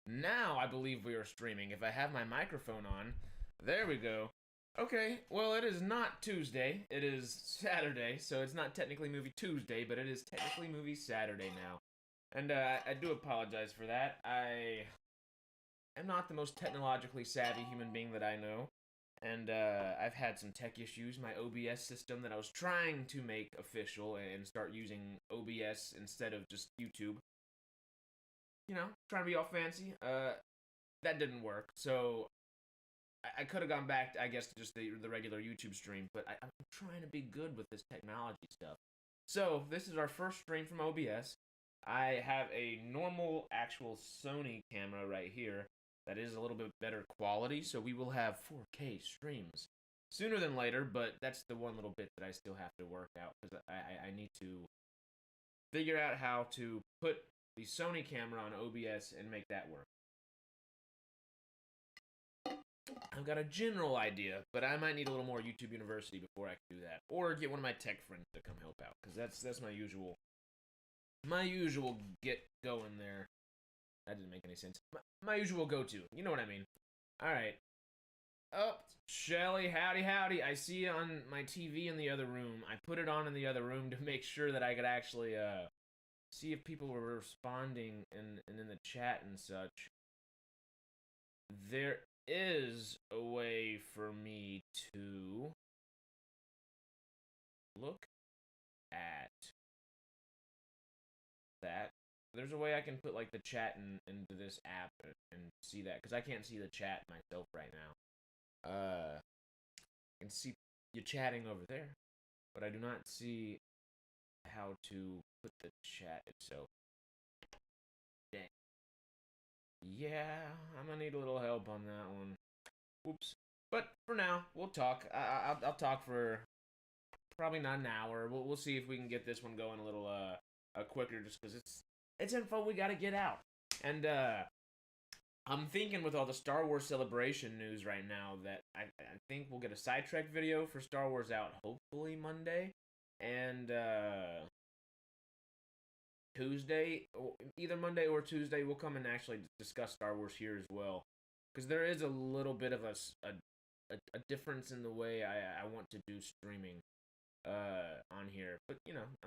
Now I believe we are streaming. If I have my microphone on, there we go. Okay, well, it is not Tuesday. It is Saturday, so it's not technically Movie Tuesday, but it is technically Movie Saturday now. And I do apologize for that. I am not the most technologically savvy human being that I know. And I've had some tech issues. My OBS system that I was trying to make official and start using OBS instead of just YouTube, trying to be all fancy. That didn't work. So I could have gone back, I guess, to just the regular YouTube stream. But I'm trying to be good with this technology stuff. So this is our first stream from OBS. I have a normal, actual Sony camera right here that is a little bit better quality. So we will have 4K streams sooner than later. But that's the one little bit that I still have to work out because I need to figure out how to put the Sony camera on OBS and make that work. I've got a general idea, but I might need a little more YouTube University before I can do that, or get one of my tech friends to come help out, because that's my usual get going there. That didn't make any sense. My usual go-to. You know what I mean? All right. Oh, Shelly, howdy. I see you on my TV in the other room. I put it on in the other room to make sure that I could actually see if people were responding in the chat and such. There is a way for me to look at that. There's a way I can put like the chat into this app and see that, because I can't see the chat myself right now. I can see you chatting over there, but I do not see how to put the chat itself. Dang. Yeah, I'm gonna need a little help on that one. Oops. But for now, we'll talk. I'll talk for probably not an hour. We'll see if we can get this one going a little quicker, just because it's info we gotta get out. And I'm thinking with all the Star Wars Celebration news right now that I think we'll get a sidetrack video for Star Wars out hopefully Monday, and Tuesday, either Monday or Tuesday, we'll come and actually discuss Star Wars here as well, because there is a little bit of a difference in the way I want to do streaming on here. But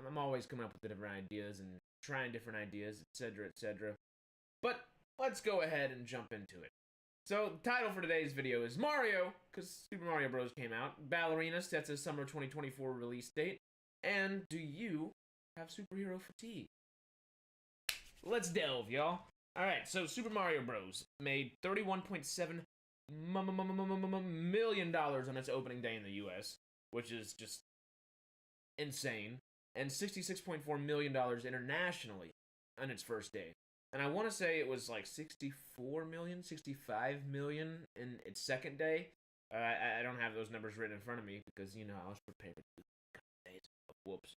I'm always coming up with different ideas and trying different ideas, etc., etc. But let's go ahead and jump into it. So the title for today's video is Mario, because Super Mario Bros. Came out. Ballerina sets a summer 2024 release date. And do you have superhero fatigue? Let's delve, y'all. Alright, so Super Mario Bros. Made $31.7 million on its opening day in the US, which is just insane, and $66.4 million internationally on its first day. And I want to say it was like 64 million, 65 million in its second day. I don't have those numbers written in front of me because, I was prepared to days. Whoops.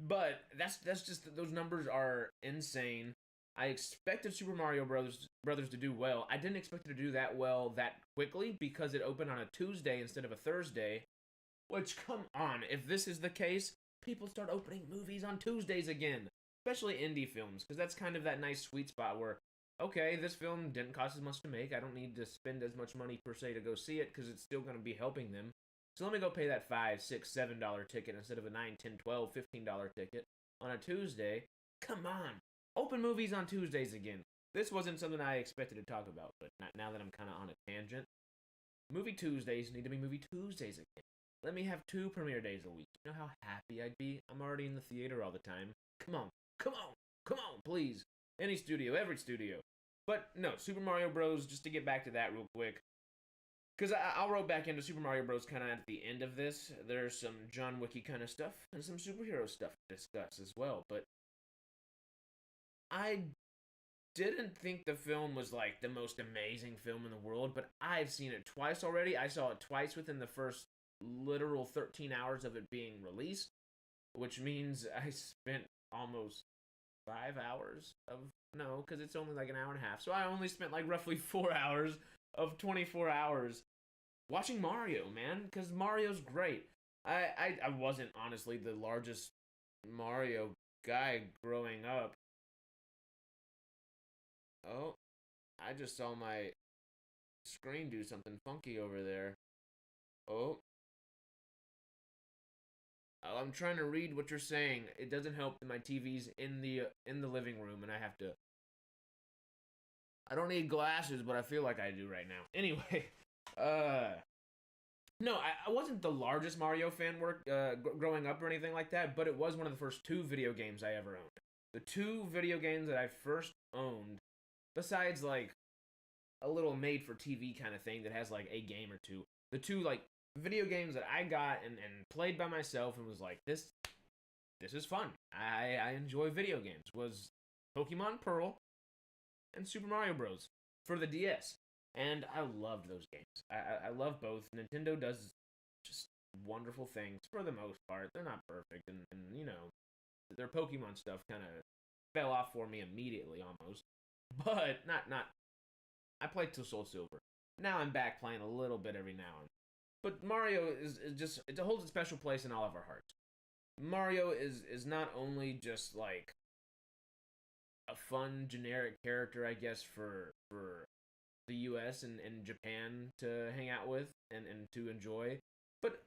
But that's just, those numbers are insane. I expected Super Mario Brothers to do well. I didn't expect it to do that well that quickly because it opened on a Tuesday instead of a Thursday. Which, come on, if this is the case, people start opening movies on Tuesdays again. Especially indie films, because that's kind of that nice sweet spot where, okay, this film didn't cost as much to make. I don't need to spend as much money per se to go see it, because it's still going to be helping them. So let me go pay that $5, $6, $7 ticket instead of a $9, $10, $12, $15 ticket on a Tuesday. Come on. Open movies on Tuesdays again. This wasn't something I expected to talk about, but now that I'm kind of on a tangent, Movie Tuesdays need to be Movie Tuesdays again. Let me have 2 premiere days a week. You know how happy I'd be? I'm already in the theater all the time. Come on, please. Any studio, every studio. But no, Super Mario Bros., just to get back to that real quick, because I'll roll back into Super Mario Bros. Kind of at the end of this. There's some John Wicky kind of stuff and some superhero stuff to discuss as well. But I didn't think the film was like the most amazing film in the world, but I've seen it twice already. I saw it twice within the first literal 13 hours of it being released, which means I spent almost 5 hours of, no, because it's only like an hour and a half, so I only spent like roughly 4 hours of 24 hours watching Mario, man, because Mario's great. I wasn't honestly the largest Mario guy growing up, Oh, I just saw my screen do something funky over there. Oh, I'm trying to read what you're saying. It doesn't help that my TV's in the living room, and I have to. I don't need glasses, but I feel like I do right now. Anyway, uh, no, I wasn't the largest Mario fan growing up or anything like that, but it was one of the first two video games I ever owned. The two video games that I first owned, besides like a little made for TV kind of thing that has like a game or two, the two like video games that I got and played by myself and was like, this is fun. I enjoy video games was Pokemon Pearl and Super Mario Bros. For the DS. And I loved those games. I love both. Nintendo does just wonderful things for the most part. They're not perfect, and you know, their Pokemon stuff kind of fell off for me immediately almost. But not. I played till Soul Silver. Now I'm back playing a little bit every now and then. But Mario is just it holds a special place in all of our hearts. Mario is not only just like a fun generic character, I guess, for the U.S. and Japan to hang out with and to enjoy, but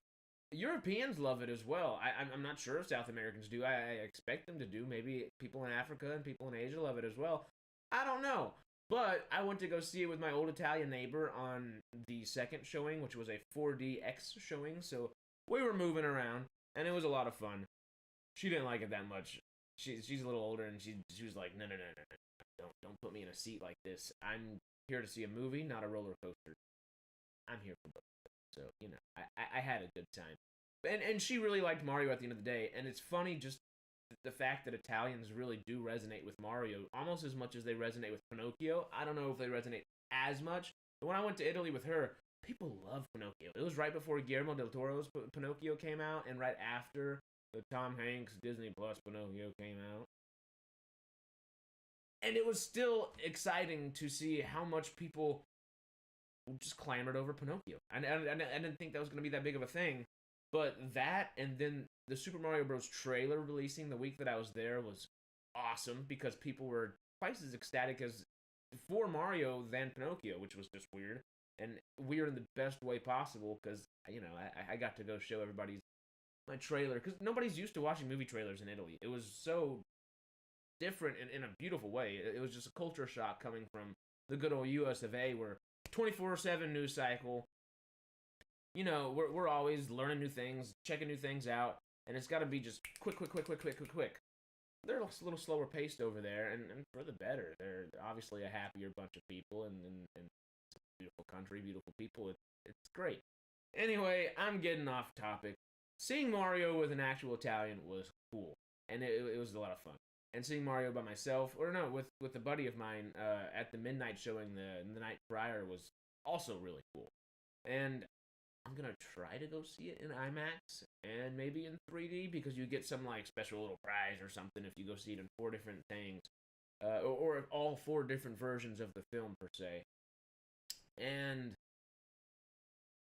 Europeans love it as well. I'm not sure if South Americans do. I expect them to do. Maybe people in Africa and people in Asia love it as well. I don't know. But I went to go see it with my old Italian neighbor on the second showing, which was a 4DX showing. So we were moving around, and it was a lot of fun. She didn't like it that much. She's a little older, and she was like, no, don't put me in a seat like this. I'm here to see a movie, not a roller coaster. I'm here for both. So you know, I had a good time, and she really liked Mario at the end of the day. And it's funny just the fact that Italians really do resonate with Mario almost as much as they resonate with Pinocchio. I don't know if they resonate as much, but when I went to Italy with her, people love Pinocchio. It was right before Guillermo del Toro's Pinocchio came out, and right after the Tom Hanks Disney Plus Pinocchio came out. And it was still exciting to see how much people just clamored over Pinocchio. I didn't think that was going to be that big of a thing, but that and then the Super Mario Bros. Trailer releasing the week that I was there was awesome because people were twice as ecstatic as for Mario than Pinocchio, which was just weird and weird in the best way possible because you know I got to go show everybody my trailer because nobody's used to watching movie trailers in Italy. It was so different in a beautiful way. It was just a culture shock coming from the good old U.S. of A. where 24/7 news cycle. You know, we're always learning new things, checking new things out, and it's got to be just quick. They're a little slower paced over there, and for the better. They're obviously a happier bunch of people, and it's a beautiful country, beautiful people. It's great. Anyway, I'm getting off topic. Seeing Mario with an actual Italian was cool, and it was a lot of fun. And seeing Mario by myself, or no, with a buddy of mine at the midnight showing the night prior was also really cool. And I'm gonna try to go see it in IMAX and maybe in 3D because you get some like special little prize or something if you go see it in four different things, or all four different versions of the film per se. And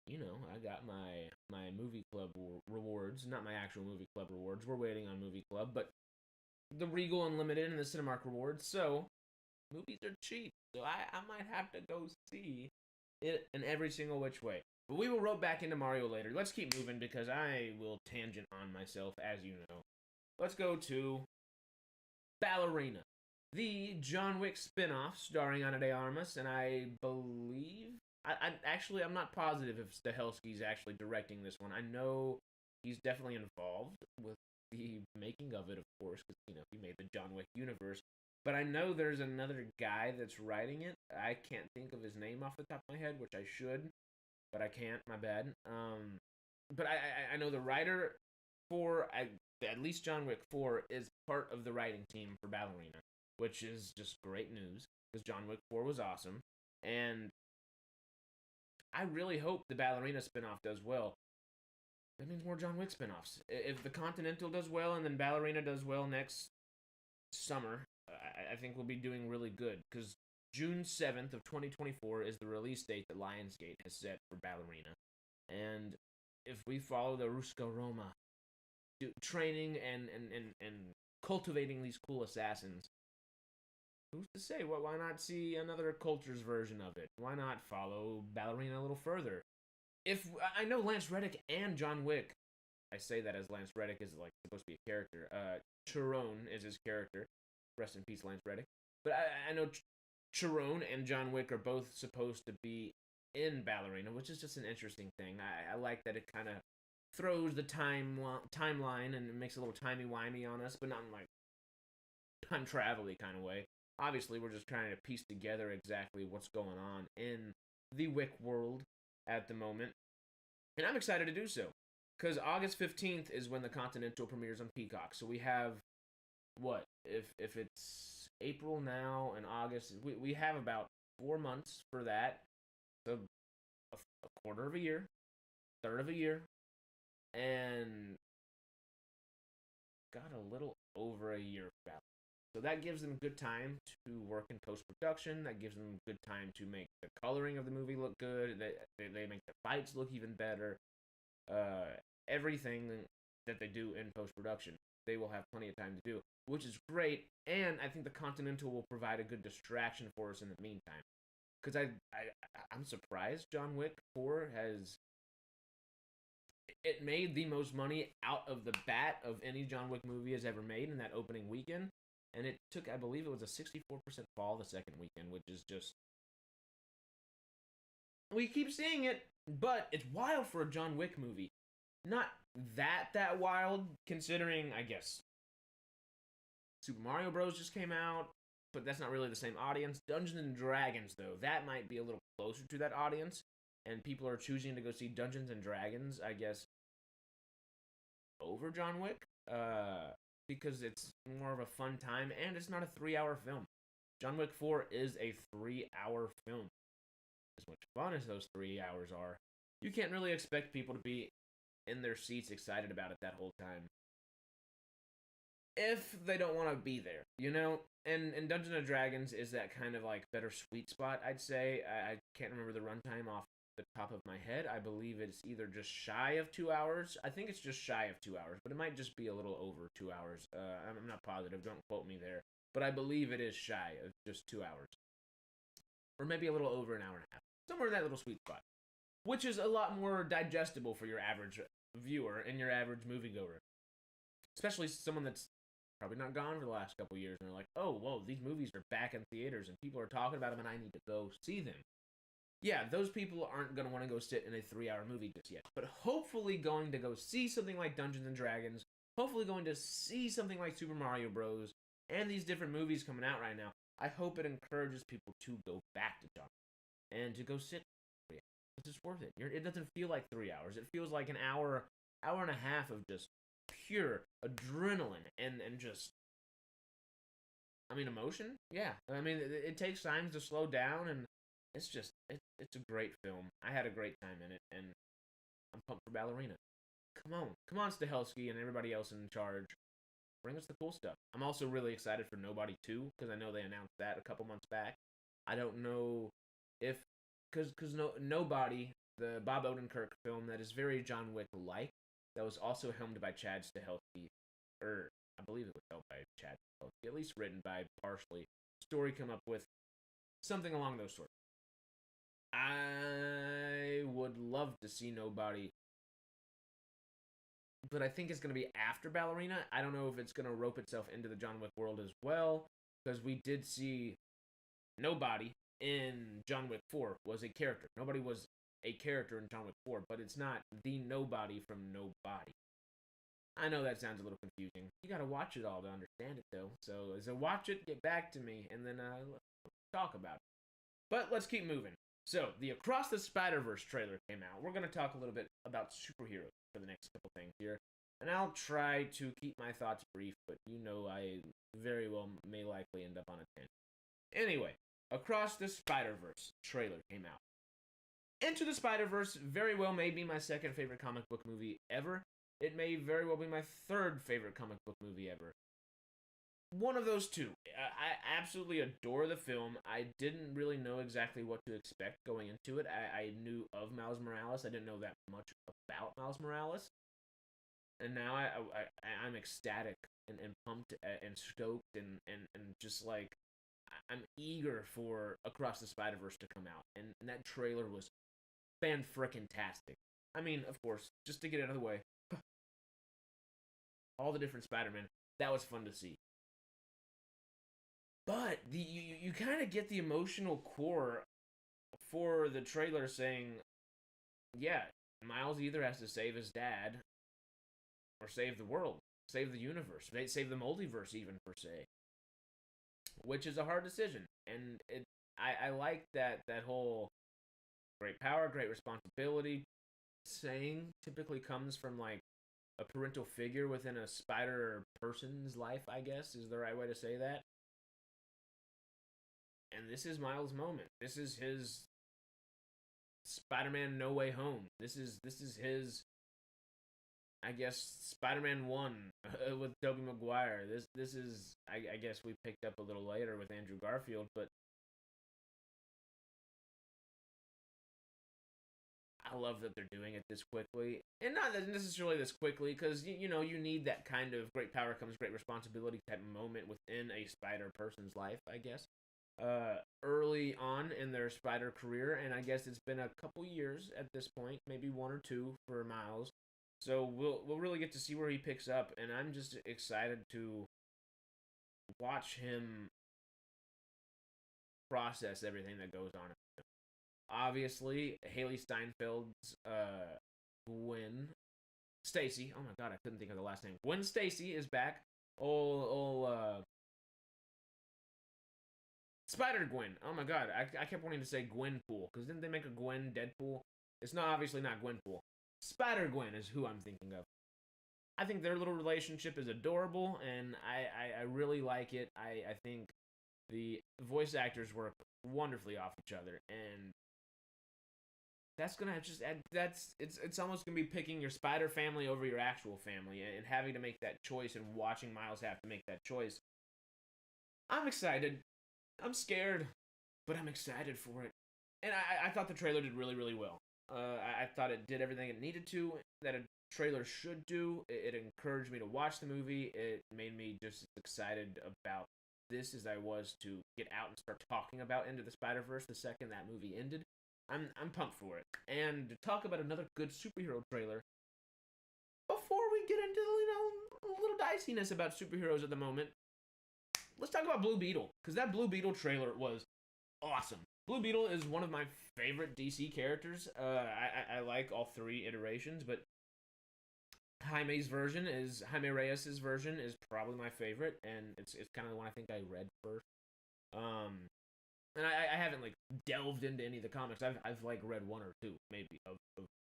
you know, I got my movie club rewards, not my actual movie club rewards. We're waiting on movie club, but the Regal Unlimited and the Cinemark rewards. So movies are cheap, so I might have to go see it in every single which way. But we will rope back into Mario later. Let's keep moving because I will tangent on myself, as you know. Let's go to Ballerina, the John Wick spin-off starring Ana de Armas, and I believe I'm not positive if Stahelski's actually directing this one. I know he's definitely involved with the making of it, of course, because you know he made the John Wick universe. But I know there's another guy that's writing it. I can't think of his name off the top of my head, which I should, but I can't. My bad. But I know the writer for at least John Wick 4 is part of the writing team for Ballerina, which is just great news because John Wick 4 was awesome, and I really hope the Ballerina spinoff does well. That means more John Wick spinoffs. If the Continental does well and then Ballerina does well next summer, I think we'll be doing really good because June 7th of 2024 is the release date that Lionsgate has set for Ballerina. And if we follow the Ruska Roma, training and cultivating these cool assassins, who's to say? Well, why not see another culture's version of it? Why not follow Ballerina a little further? If I know Lance Reddick and John Wick, I say that as Lance Reddick is like supposed to be a character. Chiron is his character. Rest in peace, Lance Reddick. But I know Chiron and John Wick are both supposed to be in Ballerina, which is just an interesting thing. I like that it kind of throws the timeline and it makes a little timey-wimey on us, but not in like time travel-y kind of way. Obviously, we're just trying to piece together exactly what's going on in the Wick world at the moment. And I'm excited to do so. Because August 15th is when the Continental premieres on Peacock. So we have, what? If it's April now and August, we have about 4 months for that. So a quarter of a year, third of a year, and got a little over a year for that. So that gives them good time to work in post-production. That gives them good time to make the coloring of the movie look good. They make the fights look even better. Everything that they do in post-production, they will have plenty of time to do, which is great. And I think the Continental will provide a good distraction for us in the meantime. Because I'm surprised John Wick 4 has... It made the most money out of the bat of any John Wick movie has ever made in that opening weekend. And it took, I believe it was a 64% fall the second weekend, which is just... We keep seeing it, but it's wild for a John Wick movie. Not that wild, considering, I guess, Super Mario Bros. Just came out, but that's not really the same audience. Dungeons and Dragons, though, that might be a little closer to that audience, and people are choosing to go see Dungeons and Dragons, I guess, over John Wick, because it's more of a fun time, and it's not a 3-hour film. John Wick 4 is a 3-hour film. As much fun as those 3 hours are, you can't really expect people to be in their seats excited about it that whole time if they don't want to be there, you know? And Dungeons and Dragons is that kind of like better sweet spot, I'd say. I can't remember the runtime off the top of my head. I believe it's either just shy of 2 hours. I think it's just shy of 2 hours, but it might just be a little over 2 hours. I'm not positive. Don't quote me there. But I believe it is shy of just 2 hours. Or maybe a little over an hour and a half. Somewhere in that little sweet spot. Which is a lot more digestible for your average viewer and your average moviegoer. Especially someone that's probably not gone for the last couple years and they're like, oh, whoa, these movies are back in theaters and people are talking about them and I need to go see them. Yeah, those people aren't going to want to go sit in a 3-hour movie just yet. But hopefully going to go see something like Dungeons and Dragons, hopefully going to see something like Super Mario Bros. And these different movies coming out right now, I hope it encourages people to go back to John and to go sit. Because it's worth it. It doesn't feel like 3 hours. It feels like an hour and a half of just pure adrenaline and just, I mean, emotion. Yeah, I mean, it takes time to slow down, and it's just it's a great film. I had a great time in it, and I'm pumped for Ballerina. Come on, Stahelski and everybody else in charge. Bring us the cool stuff. I'm also really excited for Nobody 2 because I know they announced that a couple months back. I don't know if because Nobody, the Bob Odenkirk film that is very John Wick-like, that was also helmed by Chad Stahelski, or I believe it was helmed by Chad Stahelski, at least written by partially. Story come up with something along those sorts. I would love to see Nobody, but I think it's going to be after Ballerina. I don't know if it's going to rope itself into the John Wick world as well, because we did see Nobody in John Wick 4 was a character. Nobody was a character in John Wick 4, but it's not the Nobody from Nobody. I know that sounds a little confusing. You gotta watch it all to understand it, though. So watch it, get back to me, and then let's talk about it. But let's keep moving. So, the Across the Spider-Verse trailer came out. We're gonna talk a little bit about superheroes for the next couple things here. And I'll try to keep my thoughts brief, but you know I very well may likely end up on a tangent. Anyway, Across the Spider-Verse trailer came out. Into the Spider-Verse very well may be my second favorite comic book movie ever. It may very well be my third favorite comic book movie ever. One of those two. I absolutely adore the film. I didn't really know exactly what to expect going into it. I knew of Miles Morales. I didn't know that much about Miles Morales. And now I'm ecstatic and pumped and stoked and just like I'm eager for Across the Spider-Verse to come out, and that trailer was fan-frickin-tastic. I mean, of course, just to get it out of the way, all the different Spider-Man, that was fun to see. But you kind of get the emotional core for the trailer saying, yeah, Miles either has to save his dad or save the world, save the universe, save the multiverse, even per se, which is a hard decision. And I like that whole great power, great responsibility saying typically comes from like a parental figure within a spider person's life, I guess is the right way to say that. And this is Miles' moment. This is his Spider-Man No Way Home. This is his, I guess, Spider-Man 1 with Tobey Maguire. This is I guess we picked up a little later with Andrew Garfield, but I love that they're doing it this quickly, and not necessarily this quickly, because you need that kind of great power comes great responsibility type moment within a spider person's life, I guess. Early on in their spider career, and I guess it's been a couple years at this point, maybe one or two for Miles. So we'll really get to see where he picks up, and I'm just excited to watch him process everything that goes on. Obviously, Haley Steinfeld's Gwen Stacy. Oh my god, I couldn't think of the last name. Gwen Stacy is back. Old Spider Gwen. Oh my god, I kept wanting to say Gwenpool because didn't they make a Gwen Deadpool? It's not obviously not Gwenpool. Spider Gwen is who I'm thinking of. I think their little relationship is adorable, and I really like it. I think the voice actors work wonderfully off each other, and that's gonna just add, it's almost gonna be picking your spider family over your actual family and having to make that choice and watching Miles have to make that choice. I'm excited. I'm scared, but I'm excited for it. And I thought the trailer did really, really well. I thought it did everything it needed to, that a trailer should do. It encouraged me to watch the movie. It made me just as excited about this as I was to get out and start talking about Into the Spider-Verse the second that movie ended. I'm pumped for it. And to talk about another good superhero trailer, before we get into a little diciness about superheroes at the moment, let's talk about Blue Beetle, because that Blue Beetle trailer was awesome. Blue Beetle is one of my favorite DC characters. I like all three iterations, but Jaime Reyes' version is probably my favorite, and it's kind of the one I think I read first. And I haven't like delved into any of the comics. I've like read one or two maybe of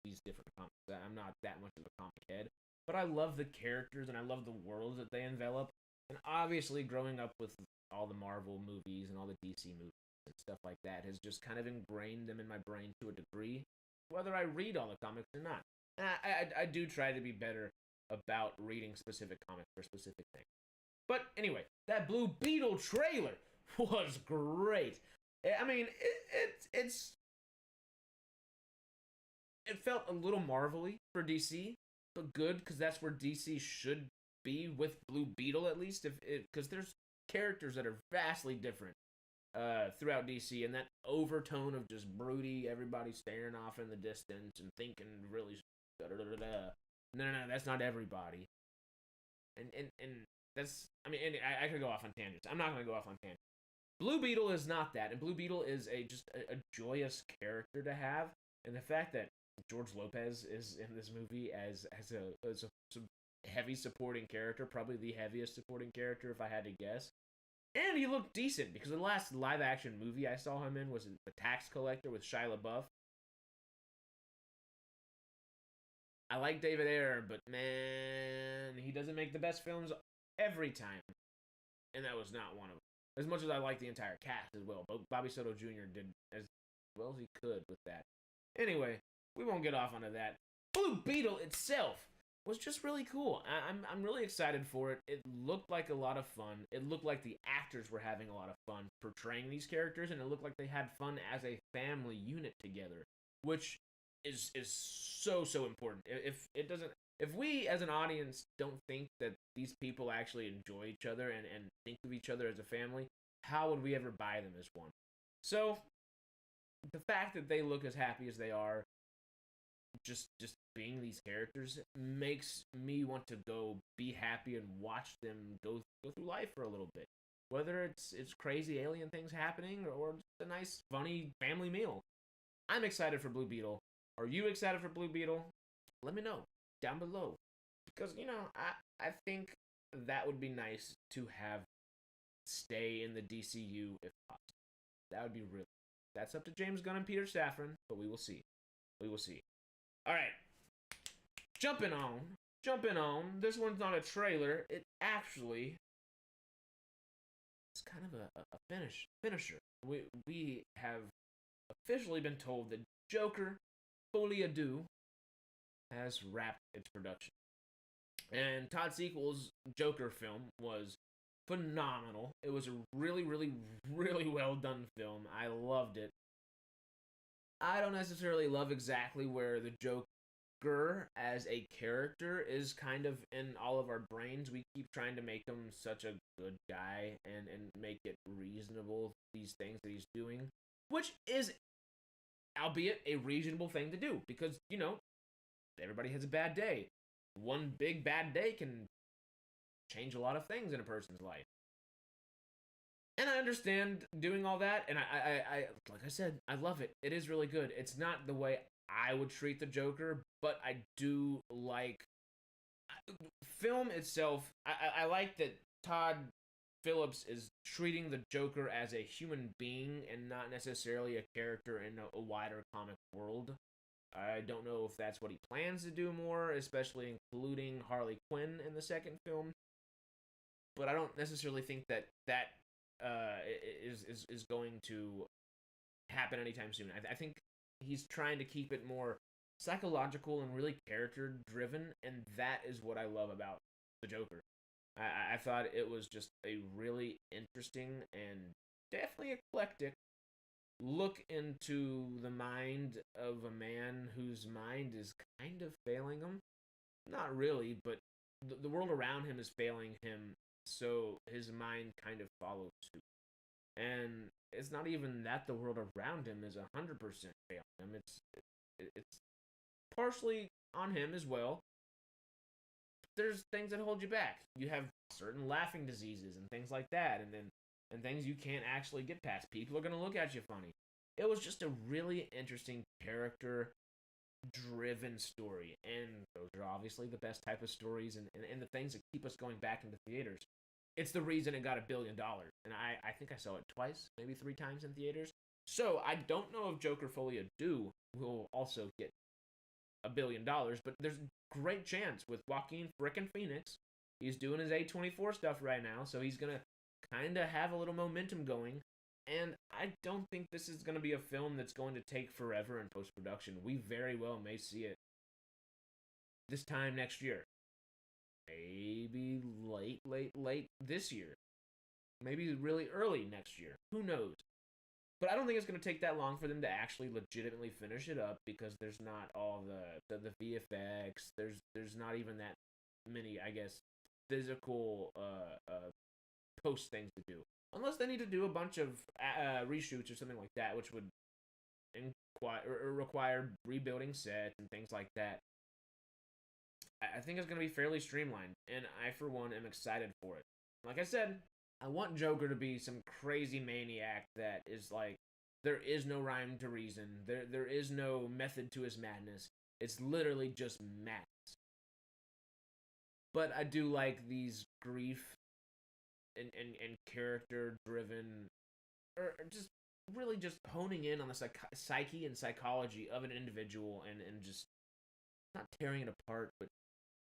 these different comics. I'm not that much of a comic head, but I love the characters and I love the worlds that they envelop. And obviously, growing up with all the Marvel movies and all the DC movies and stuff like that has just kind of ingrained them in my brain to a degree, whether I read all the comics or not. I do try to be better about reading specific comics for specific things. But anyway, that Blue Beetle trailer was great. I mean, it felt a little marvelly for DC, but good because that's where DC should be with Blue Beetle at least. Because there's characters that are vastly different throughout DC, and that overtone of just broody, everybody staring off in the distance and thinking really. No, that's not everybody. And that's I mean, and I could go off on tangents. I'm not gonna go off on tangents. Blue Beetle is not that, and Blue Beetle is just a joyous character to have, and the fact that George Lopez is in this movie as a heavy supporting character, probably the heaviest supporting character if I had to guess, and he looked decent because the last live action movie I saw him in was The Tax Collector with Shia LaBeouf. I like David Ayer, but man, he doesn't make the best films every time, and that was not one of them. As much as I like the entire cast as well, but Bobby Soto Jr. did as well as he could with that. Anyway, we won't get off onto that. Blue Beetle itself was just really cool. I'm really excited for it. It looked like a lot of fun. It looked like the actors were having a lot of fun portraying these characters, and it looked like they had fun as a family unit together, which is so important. If we as an audience don't think that these people actually enjoy each other and think of each other as a family, how would we ever buy them as one? So the fact that they look as happy as they are, just being these characters, makes me want to go be happy and watch them go through life for a little bit. Whether it's crazy alien things happening or just a nice funny family meal. I'm excited for Blue Beetle. Are you excited for Blue Beetle? Let me know down below. Because, I think that would be nice to have stay in the DCU if possible. That would be really. That's up to James Gunn and Peter Safran, but we will see. We will see. All right. Jumping on. This one's not a trailer. It actually is kind of a finisher. We have officially been told that Joker Folie à Deux has wrapped its production. And Todd Sequel's Joker film was phenomenal. It was a really, really, really well done film. I loved it. I don't necessarily love exactly where the Joker as a character is kind of in all of our brains. We keep trying to make him such a good guy and make it reasonable, these things that he's doing. Which is, albeit, a reasonable thing to do. Because, everybody has a bad day. One big bad day can change a lot of things in a person's life. And I understand doing all that, and I like I said, I love it. It is really good. It's not the way I would treat the Joker, but I do like film itself. I like that Todd Phillips is treating the Joker as a human being and not necessarily a character in a wider comic world. I don't know if that's what he plans to do more, especially including Harley Quinn in the second film. But I don't necessarily think that is going to happen anytime soon. I think he's trying to keep it more psychological and really character driven, and that is what I love about the Joker. I thought it was just a really interesting and definitely eclectic look into the mind of a man whose mind is kind of failing him. Not really, but the world around him is failing him, so his mind kind of follows suit. And it's not even that the world around him is 100% failing him. It's partially on him as well. There's things that hold you back. You have certain laughing diseases and things like that, and things you can't actually get past. People are going to look at you funny. It was just a really interesting character-driven story, and those are obviously the best type of stories and the things that keep us going back into theaters. It's the reason it got $1 billion, and I think I saw it twice, maybe 3 times in theaters. So I don't know if Joker Folie à Deux will also get $1 billion, but there's a great chance with Joaquin frickin' Phoenix. He's doing his A24 stuff right now, so he's gonna kind of have a little momentum going. And I don't think this is going to be a film that's going to take forever in post-production. We very well may see it this time next year. Maybe late this year. Maybe really early next year. Who knows? But I don't think it's going to take that long for them to actually legitimately finish it up, because there's not all the VFX. There's not even that many, I guess, physical post things to do. Unless they need to do a bunch of reshoots or something like that, which would require rebuilding sets and things like that. I think it's going to be fairly streamlined, and I, for one, am excited for it. Like I said, I want Joker to be some crazy maniac that is like, there is no rhyme to reason. There is no method to his madness. It's literally just madness. But I do like these grief and character driven, or just really just honing in on the psyche and psychology of an individual, and just not tearing it apart, but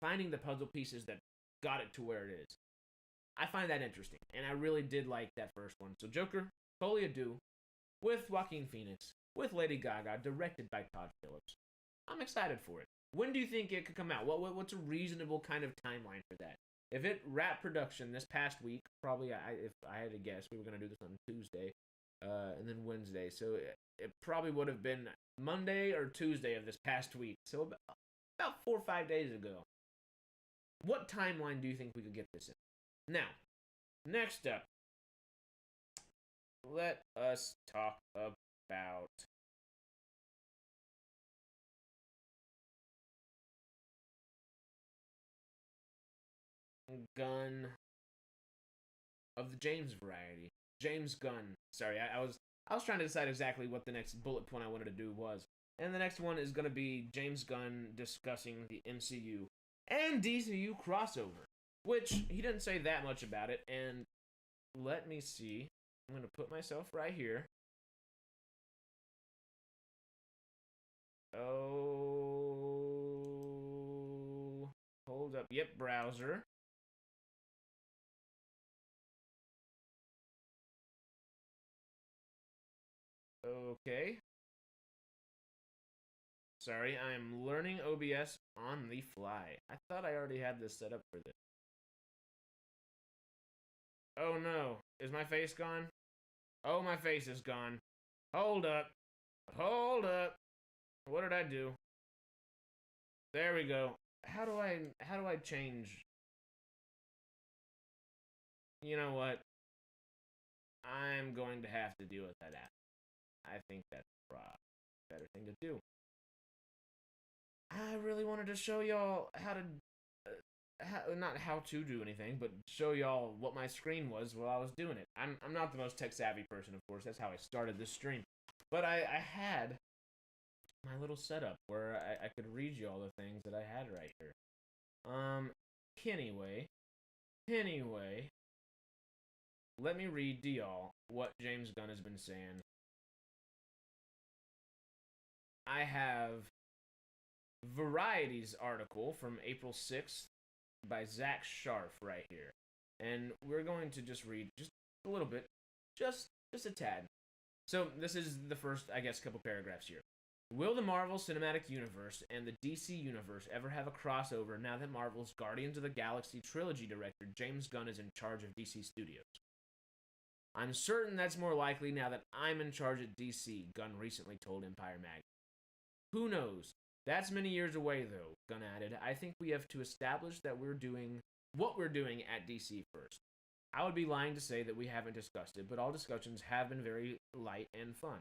finding the puzzle pieces that got it to where it is. I find that interesting, and I really did like that first one. So Joker Folie à Deux with Joaquin Phoenix, with Lady Gaga, directed by Todd Phillips. I'm excited for it. When do you think it could come out? What's a reasonable kind of timeline for that? If it wrapped production this past week, probably, if I had to guess, we were going to do this on Tuesday, and then Wednesday. So it probably would have been Monday or Tuesday of this past week. So about 4 or 5 days ago. What timeline do you think we could get this in? Now, next up, let us talk about Gunn of the James variety. James Gunn. Sorry, I was trying to decide exactly what the next bullet point I wanted to do was. And the next one is going to be James Gunn discussing the MCU and DCU crossover, which he didn't say that much about it. And let me see. I'm going to put myself right here. Oh, hold up. Yep, browser. Okay. Sorry, I am learning OBS on the fly. I thought I already had this set up for this. Oh no, is my face gone? Oh, my face is gone. Hold up. Hold up. What did I do? There we go. How do I change? You know what? I'm going to have to deal with that after. I think that's a better thing to do. I really wanted to show y'all how to not how to do anything, but show y'all what my screen was while I was doing it. I'm not the most tech savvy person, of course. That's how I started this stream. But I had my little setup where I could read you all the things that I had right here. Um, anyway, anyway, let me read to y'all what James Gunn has been saying. I have Variety's article from April 6th by Zach Sharf right here. And we're going to just read just a little bit, just a tad. So this is the first, I guess, couple paragraphs here. Will the Marvel Cinematic Universe and the DC Universe ever have a crossover now that Marvel's Guardians of the Galaxy trilogy director James Gunn is in charge of DC Studios? I'm certain that's more likely now that I'm in charge at DC, Gunn recently told Empire Mag. Who knows? That's many years away, though, Gunn added. I think we have to establish that we're doing what we're doing at DC first. I would be lying to say that we haven't discussed it, but all discussions have been very light and fun.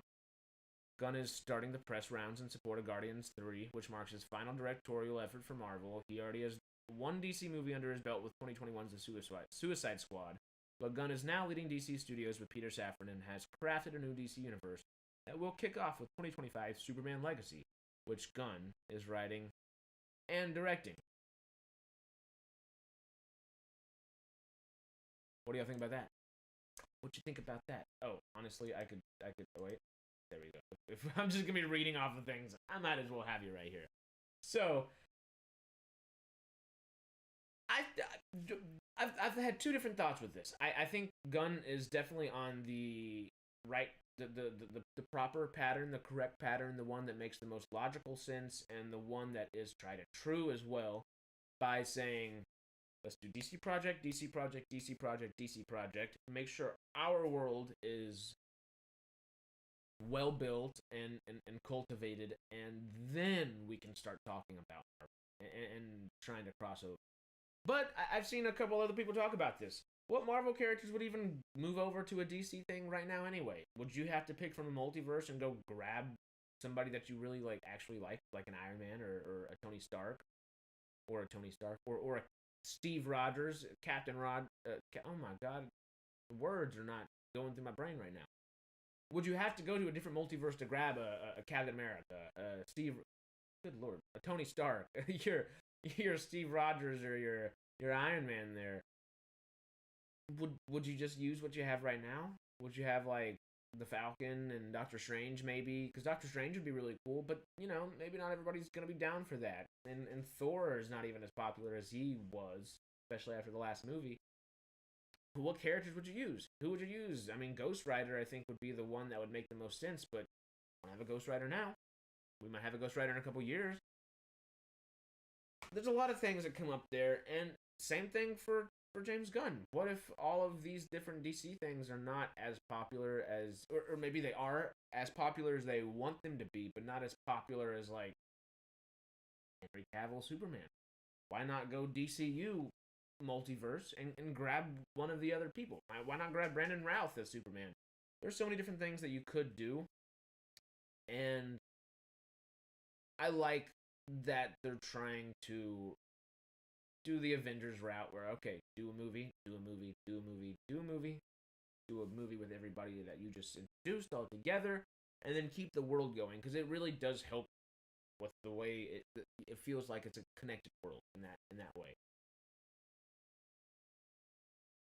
Gunn is starting the press rounds in support of Guardians 3, which marks his final directorial effort for Marvel. He already has one DC movie under his belt with 2021's The Suicide Squad, but Gunn is now leading DC Studios with Peter Safran and has crafted a new DC universe that will kick off with 2025's Superman Legacy, which Gunn is writing and directing. What do y'all think about that? What you think about that? Oh, honestly, I could. Oh, wait, there we go. If I'm just gonna be reading off of things, I might as well have you right here. So, I've had two different thoughts with this. I think Gunn is definitely on the right the proper pattern, the correct pattern, the one that makes the most logical sense, and the one that is tried and true as well, by saying, let's do DC Project, DC Project, DC Project, DC Project. Make sure our world is well built and cultivated, and then we can start talking about and trying to cross over. But I've seen a couple other people talk about this. What Marvel characters would even move over to a DC thing right now anyway? Would you have to pick from a multiverse and go grab somebody that you really actually like an Iron Man or a Tony Stark, or a Steve Rogers, Captain Rod? Oh my God, words are not going through my brain right now. Would you have to go to a different multiverse to grab a Captain America, Steve? Good Lord, a Tony Stark, your Steve Rogers or your Iron Man there? Would you just use what you have right now? Would you have the Falcon and Doctor Strange maybe? Because Doctor Strange would be really cool, but maybe not everybody's gonna be down for that. And Thor is not even as popular as he was, especially after the last movie. What characters would you use? Who would you use? I mean, Ghost Rider I think would be the one that would make the most sense, but we don't have a Ghost Rider now. We might have a Ghost Rider in a couple years. There's a lot of things that come up there, and same thing for James Gunn. What if all of these different DC things are not as popular as, or maybe they are as popular as they want them to be, but not as popular as Henry Cavill Superman? Why not go DCU multiverse and grab one of the other people? Why not grab Brandon Routh as Superman? there's so many different things that you could do, and I like that they're trying to do the Avengers route where, okay, do a movie, do a movie, do a movie, do a movie, do a movie with everybody that you just introduced all together, and then keep the world going, because it really does help with the way it feels like it's a connected world in that way.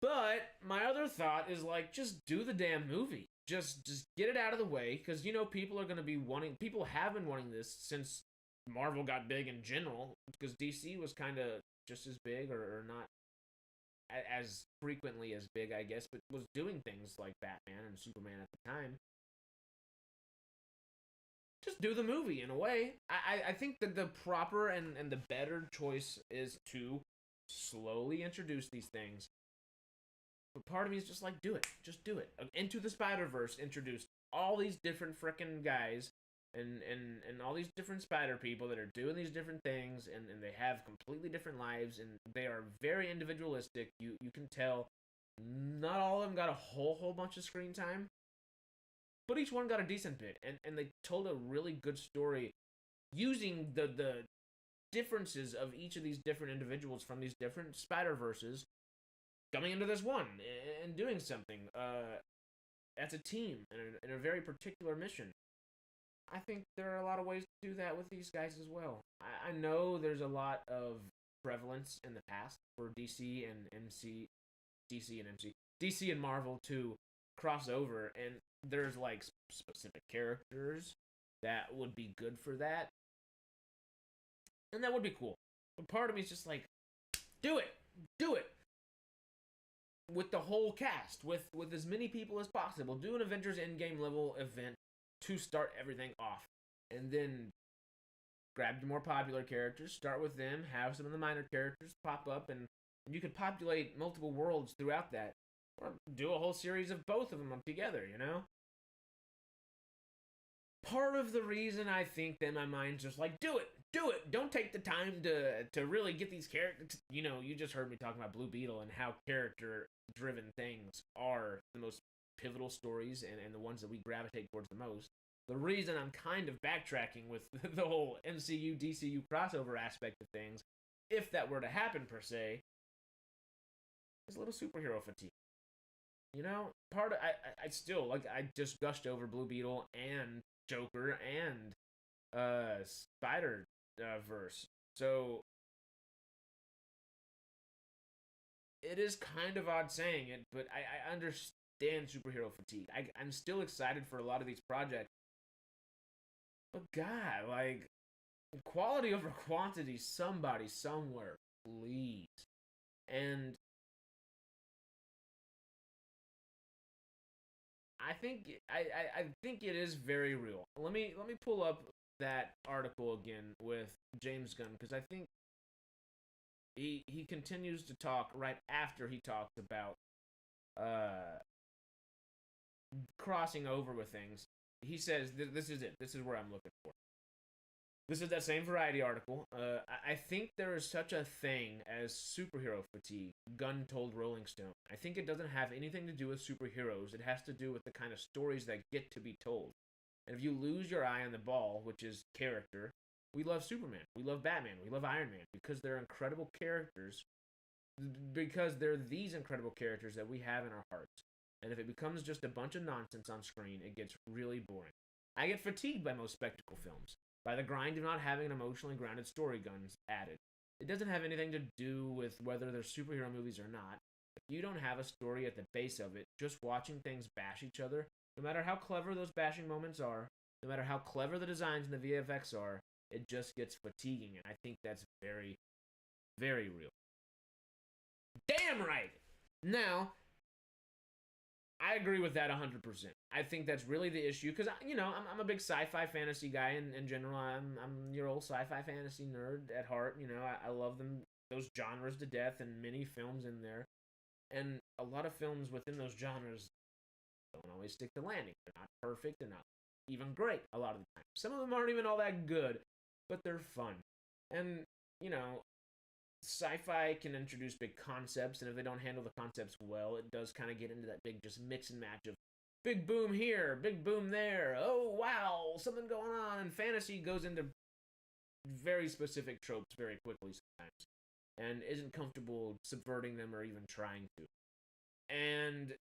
But my other thought is like, just do the damn movie. Just get it out of the way, because people are gonna be wanting. People have been wanting this since Marvel got big in general, because DC was kind of just as big, or not as frequently as big, I guess, but was doing things like Batman and Superman at the time. Just do the movie in a way. I think that the proper and the better choice is to slowly introduce these things. But part of me is just like, do it. Just do it. Into the Spider-Verse introduced all these different freaking guys and all these different spider people that are doing these different things, and they have completely different lives, and they are very individualistic. You can tell not all of them got a whole bunch of screen time, but each one got a decent bit, and they told a really good story using the differences of each of these different individuals from these different Spider-Verses coming into this one and doing something as a team in a very particular mission. I think there are a lot of ways to do that with these guys as well. I know there's a lot of prevalence in the past for DC and Marvel to cross over, and there's like specific characters that would be good for that, and that would be cool. But part of me is just like, do it with the whole cast, with as many people as possible. Do an Avengers Endgame level event to start everything off, and then grab the more popular characters, start with them, have some of the minor characters pop up, and you could populate multiple worlds throughout that, or do a whole series of both of them together. Part of the reason I think that my mind's just like, do it. Don't take the time to really get these characters. You just heard me talking about Blue Beetle and how character-driven things are the most pivotal stories and the ones that we gravitate towards the most. The reason I'm kind of backtracking with the whole MCU DCU crossover aspect of things, if that were to happen per se, is a little superhero fatigue. Part of I still like, I just gushed over Blue Beetle and Joker and Spider Verse, so it is kind of odd saying it, but I understand superhero fatigue. I'm still excited for a lot of these projects, but God, like, quality over quantity, somebody somewhere, please. And I think it is very real. Let me pull up that article again with James Gunn, because I think he continues to talk right after he talks about uh crossing over with things. He says, this is it. This is where I'm looking for. This is that same Variety article. I think there is such a thing as superhero fatigue, Gunn told Rolling Stone. I think it doesn't have anything to do with superheroes. It has to do with the kind of stories that get to be told. And if you lose your eye on the ball, which is character, we love Superman, we love Batman, we love Iron Man, because they're incredible characters, because they're these incredible characters that we have in our hearts. And if it becomes just a bunch of nonsense on screen, it gets really boring. I get fatigued by most spectacle films, by the grind of not having an emotionally grounded story guns added. It doesn't have anything to do with whether they're superhero movies or not. If you don't have a story at the base of it, just watching things bash each other, no matter how clever those bashing moments are, no matter how clever the designs and the VFX are, it just gets fatiguing, and I think that's very, very real. Damn right! Now, I agree with that 100%. I think that's really the issue, because I'm a big sci-fi fantasy guy in general. I'm your old sci-fi fantasy nerd at heart. I love those genres to death, and many films in there, and a lot of films within those genres don't always stick to landing. They're not perfect. They're not even great a lot of the time. Some of them aren't even all that good, but they're fun. And sci-fi can introduce big concepts, and if they don't handle the concepts well, it does kind of get into that big just mix and match of big boom here, big boom there. Oh wow, something going on. And fantasy goes into very specific tropes very quickly sometimes, and isn't comfortable subverting them or even trying to. And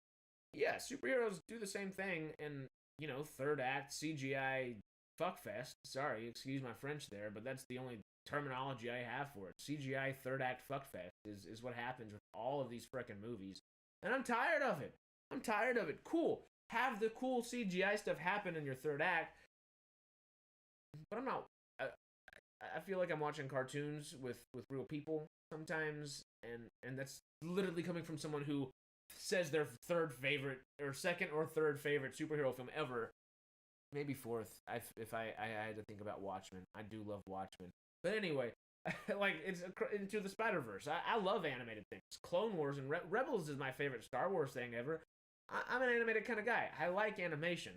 yeah, superheroes do the same thing, and third act CGI fuckfest. Sorry, excuse my French there, but that's the only terminology I have for it. CGI third act fuckfest is what happens with all of these frickin' movies, and I'm tired of it. I'm tired of it. Cool, have the cool CGI stuff happen in your third act, but I'm not. I feel like I'm watching cartoons with real people sometimes, and that's literally coming from someone who says their third favorite or second or third favorite superhero film ever, maybe fourth. If I had to think about Watchmen, I do love Watchmen. But anyway, like it's Into the Spider-Verse. I love animated things. Clone Wars and Rebels is my favorite Star Wars thing ever. I'm an animated kind of guy. I like animation.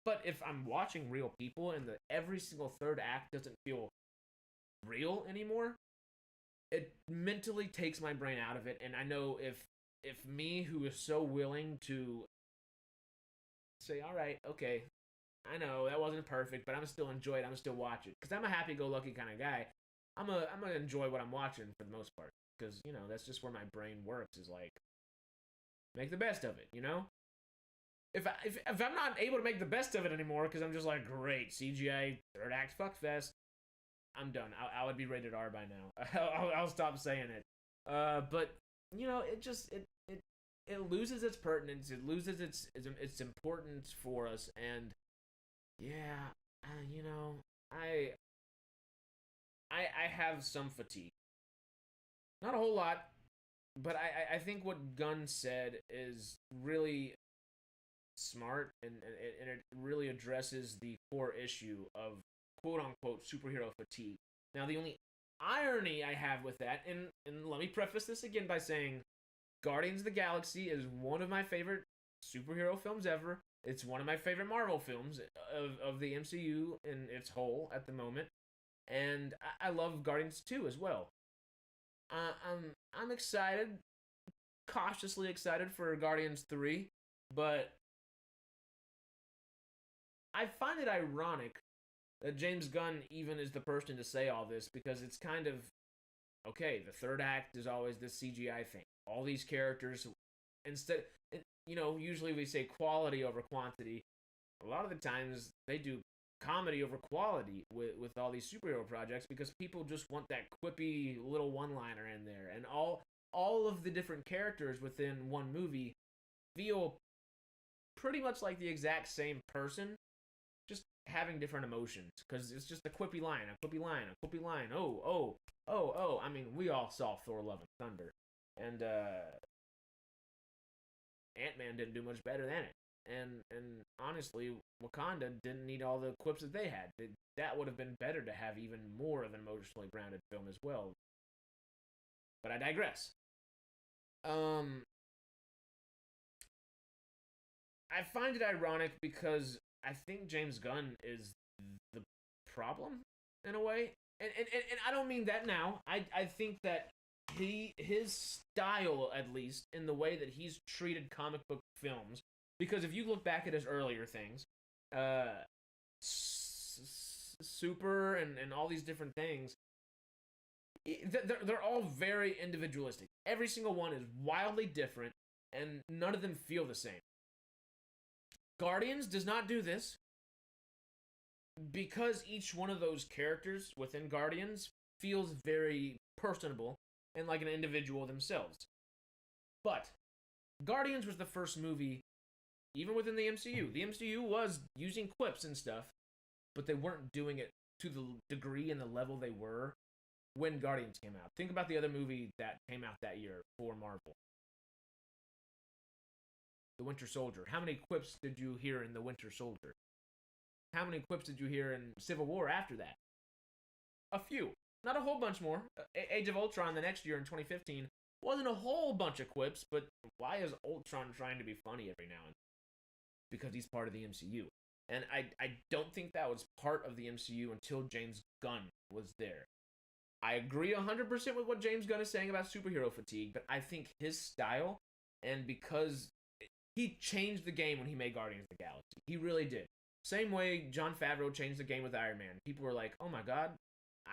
But if I'm watching real people and every single third act doesn't feel real anymore, it mentally takes my brain out of it. And I know if me, who is so willing to say, all right, okay, I know that wasn't perfect, but I'm gonna still enjoy it. I'm gonna still watch it because I'm a happy-go-lucky kind of guy. I'm gonna enjoy what I'm watching for the most part because that's just where my brain works. Is like make the best of it. If I'm not able to make the best of it anymore because I'm just like great CGI third act fuckfest, I'm done. I would be rated R by now. I'll stop saying it. But it just it loses its pertinence. It loses its importance for us. And yeah, I I have some fatigue. Not a whole lot, but I think what Gunn said is really smart, and it really addresses the core issue of quote unquote superhero fatigue. Now, the only irony I have with that, and let me preface this again by saying Guardians of the Galaxy is one of my favorite superhero films ever. It's one of my favorite Marvel films of the MCU in its whole at the moment. And I love Guardians 2 as well. I'm excited, cautiously excited for Guardians 3, but I find it ironic that James Gunn even is the person to say all this because it's kind of okay. The third act is always this CGI thing. All these characters, instead, usually we say quality over quantity. A lot of the times they do comedy over quality with all these superhero projects because people just want that quippy little one-liner in there, and all of the different characters within one movie feel pretty much like the exact same person, just having different emotions because it's just a quippy line, a quippy line, a quippy line. Oh, oh, oh, oh. I mean, we all saw Thor: Love and Thunder, and Ant-Man didn't do much better than it. And honestly, Wakanda didn't need all the quips that they had. That would have been better to have even more of an emotionally grounded film as well. But I digress. I find it ironic because I think James Gunn is the problem in a way. And I don't mean that now. I think that his style, at least in the way that he's treated comic book films, because if you look back at his earlier things, Super and all these different things, they're all very individualistic. Every single one is wildly different, and none of them feel the same. Guardians does not do this because each one of those characters within Guardians feels very personable and like an individual themselves. But Guardians was the first movie, even within the MCU. The MCU was using quips and stuff, but they weren't doing it to the degree and the level they were when Guardians came out. Think about the other movie that came out that year for Marvel. The Winter Soldier. How many quips did you hear in The Winter Soldier? How many quips did you hear in Civil War after that? A few. Not a whole bunch more. Age of Ultron the next year in 2015 wasn't a whole bunch of quips, but why is Ultron trying to be funny every now and then? Because he's part of the MCU. And I don't think that was part of the MCU until James Gunn was there. I agree 100% with what James Gunn is saying about superhero fatigue, but I think his style, and because he changed the game when he made Guardians of the Galaxy. He really did. Same way Jon Favreau changed the game with Iron Man. People were like, "Oh my god,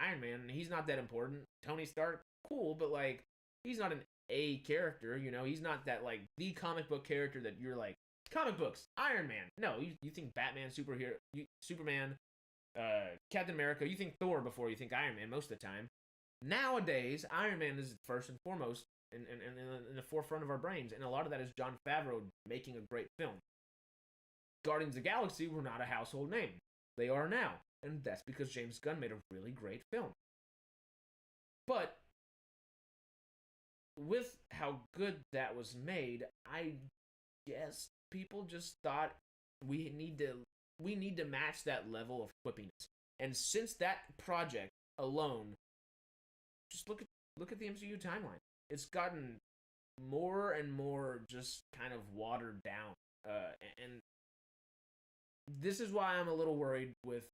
Iron Man, he's not that important. Tony Stark, cool, but like, he's not an A character, you know? He's not that like the comic book character that you're like, comic books, Iron Man. No, you think Batman, Superman, Captain America. You think Thor before you think Iron Man most of the time. Nowadays, Iron Man is first and foremost in the forefront of our brains, and a lot of that is Jon Favreau making a great film. Guardians of the Galaxy were not a household name. They are now, and that's because James Gunn made a really great film. But with how good that was made, I guess people just thought we need to match that level of quippiness. And since that project alone, just look at the MCU timeline. It's gotten more and more just kind of watered down, and this is why I'm a little worried with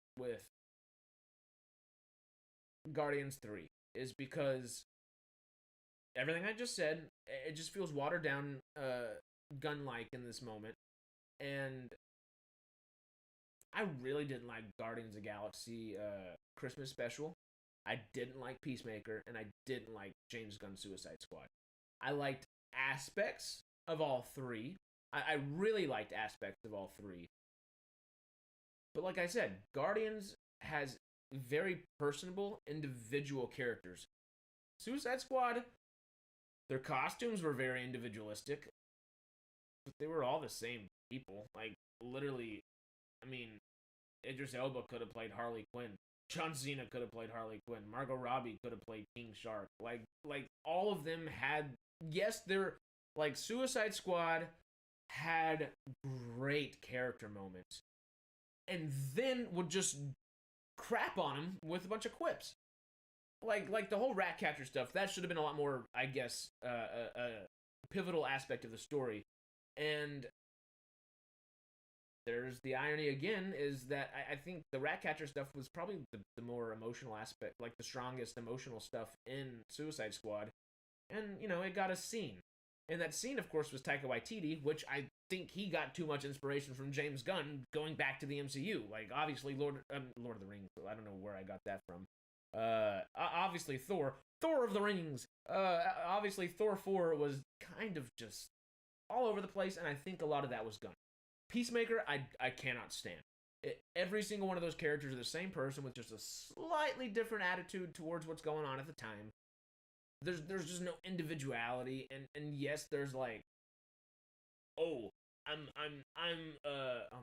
Guardians 3, is because everything I just said, it just feels watered down, gun-like in this moment, and I really didn't like Guardians of the Galaxy Christmas special. I didn't like Peacemaker, and I didn't like James Gunn's Suicide Squad. I liked aspects of all three. I really liked aspects of all three. But like I said, Guardians has very personable, individual characters. Suicide Squad, their costumes were very individualistic, but they were all the same people. Like, literally, I mean, Idris Elba could have played Harley Quinn. John Cena could have played Harley Quinn. Margot Robbie could have played King Shark. Like all of them had, yes, they're, like, Suicide Squad had great character moments, and then would just crap on him with a bunch of quips. Like the whole Ratcatcher stuff, that should have been a lot more, I guess, a pivotal aspect of the story. And there's the irony again, is that I think the Ratcatcher stuff was probably the more emotional aspect, like the strongest emotional stuff in Suicide Squad. And, you know, it got a scene. And that scene, of course, was Taika Waititi, which I think he got too much inspiration from James Gunn going back to the MCU. Like, obviously, Lord of the Rings. I don't know where I got that from. Obviously, Thor of the Rings. Obviously, Thor 4 was kind of just all over the place, and I think a lot of that was Gunn. Peacemaker, I cannot stand. Every single one of those characters are the same person with just a slightly different attitude towards what's going on at the time. There's just no individuality, and yes, there's like, oh, oh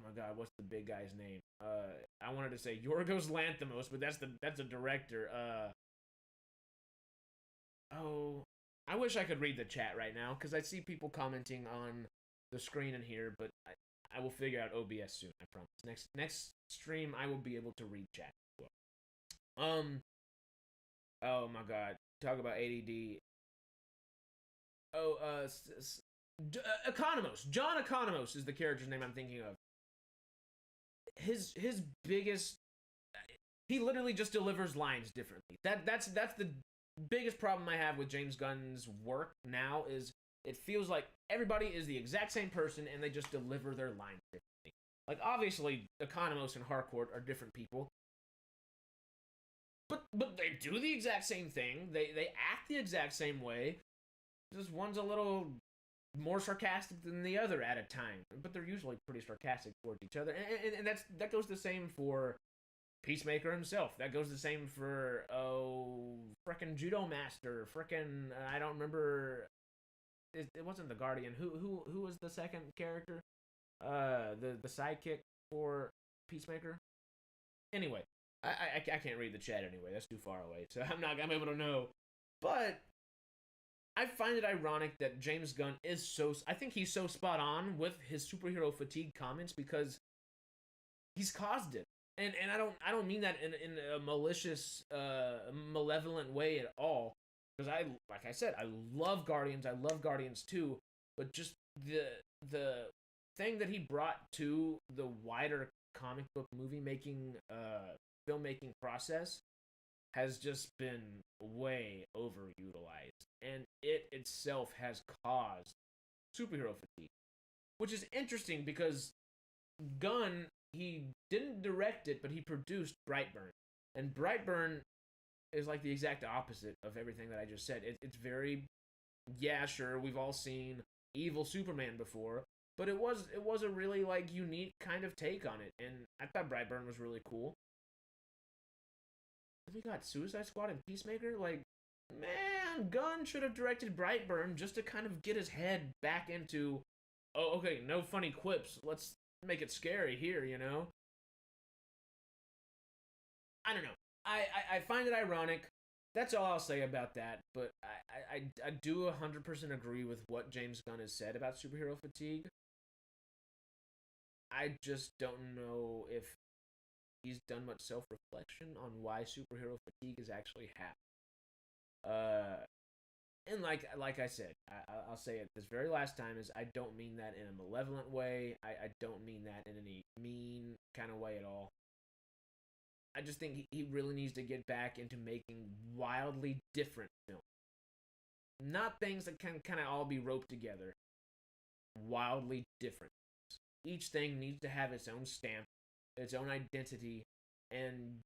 my god, what's the big guy's name? I wanted to say Yorgos Lanthimos, but that's a director. Oh, I wish I could read the chat right now, because I see people commenting on the screen in here, but I will figure out OBS soon, I promise. Next stream, I will be able to read chat. Oh my god, talk about ADD. Oh, Economos. John Economos is the character's name I'm thinking of. His biggest, he literally just delivers lines differently. That's the biggest problem I have with James Gunn's work now, is it feels like everybody is the exact same person and they just deliver their lines differently. Like, obviously, Economos and Harcourt are different people, but they do the exact same thing. They act the exact same way. Just one's a little more sarcastic than the other at a time, but they're usually pretty sarcastic towards each other. And that goes the same for Peacemaker himself. That goes the same for frickin' Judo Master. Frickin' I don't remember. It wasn't the Guardian. Who was the second character? The sidekick for Peacemaker. Anyway, I can't read the chat anyway. That's too far away, so I'm able to know. But I find it ironic that James Gunn is I think he's so spot on with his superhero fatigue comments, because he's caused it. And I don't mean that in a malicious, malevolent way at all. Because like I said, I love Guardians. I love Guardians 2. But just the thing that he brought to the wider comic book movie making, filmmaking process has just been way overutilized. And it itself has caused superhero fatigue. which is interesting because Gunn, he didn't direct it, but he produced Brightburn, and Brightburn is like the exact opposite of everything that I just said. It's very, yeah, sure, we've all seen evil Superman before, but it was a really like unique kind of take on it, and I thought Brightburn was really cool. We got Suicide Squad and Peacemaker. Like, man, Gunn should have directed Brightburn just to kind of get his head back into, oh, okay, no funny quips. Let's make it scary here, you know? I don't know. I find it ironic. That's all I'll say about that. But I do 100% agree with what James Gunn has said about superhero fatigue. I just don't know if he's done much self reflection on why superhero fatigue is actually happening. And like I said, I'll say it this very last time is I don't mean that in a malevolent way. I don't mean that in any mean kind of way at all. I just think he really needs to get back into making wildly different films. Not things that can kind of all be roped together. Wildly different. Each thing needs to have its own stamp, its own identity, and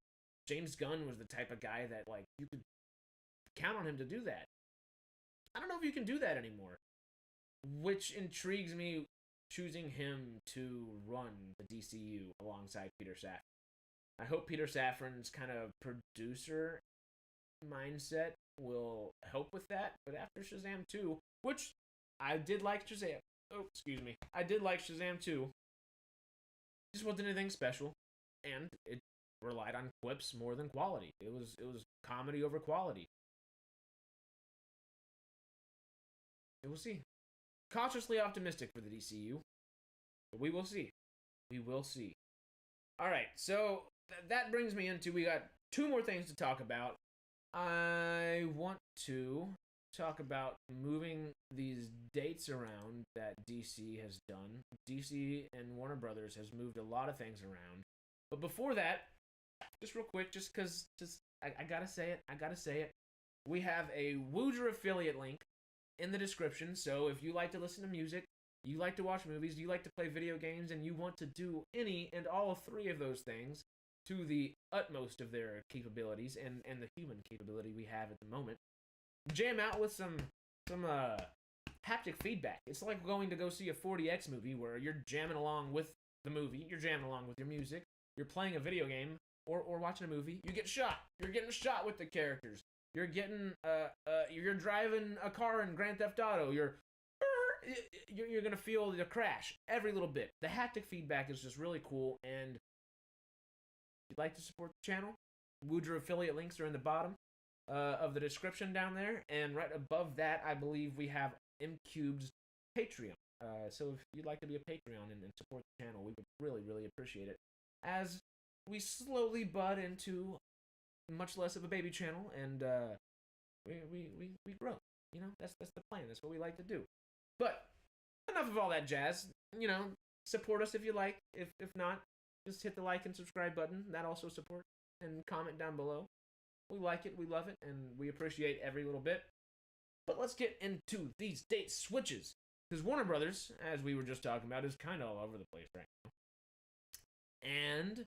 James Gunn was the type of guy that like you could count on him to do that. I don't know if you can do that anymore, which intrigues me choosing him to run the DCU alongside Peter Safran. I hope Peter Safran's kind of producer mindset will help with that. But after Shazam 2, which I did like Shazam. Oh, excuse me. I did like Shazam 2. Just wasn't anything special. And it relied on quips more than quality. It was comedy over quality. We'll see. Cautiously optimistic for the DCU. But we will see. We will see. Alright, so that brings me into, we got two more things to talk about. I want to talk about moving these dates around that DC has done. DC and Warner Brothers has moved a lot of things around. But before that, just real quick, just because I gotta say it. We have a Woodger affiliate link in the description, so if you like to listen to music, you like to watch movies, you like to play video games, and you want to do any and all three of those things to the utmost of their capabilities and the human capability we have at the moment, jam out with some haptic feedback. It's like going to go see a 40X movie where you're jamming along with the movie, you're jamming along with your music, you're playing a video game, or watching a movie, you get shot. You're getting shot with the characters. You're getting you're driving a car in Grand Theft Auto. You're gonna feel the crash every little bit. The haptic feedback is just really cool, and if you'd like to support the channel, Woodger affiliate links are in the bottom of the description down there, and right above that, I believe we have MCubed's Patreon. So if you'd like to be a Patreon and support the channel, we would really, really appreciate it. As we slowly bud into much less of a baby channel, and we grow. You know, that's the plan. That's what we like to do. But enough of all that jazz. You know, support us if you like. If not, just hit the like and subscribe button. That also support, and comment down below. We like it, we love it, and we appreciate every little bit. But let's get into these date switches, because Warner Brothers, as we were just talking about, is kind of all over the place right now. And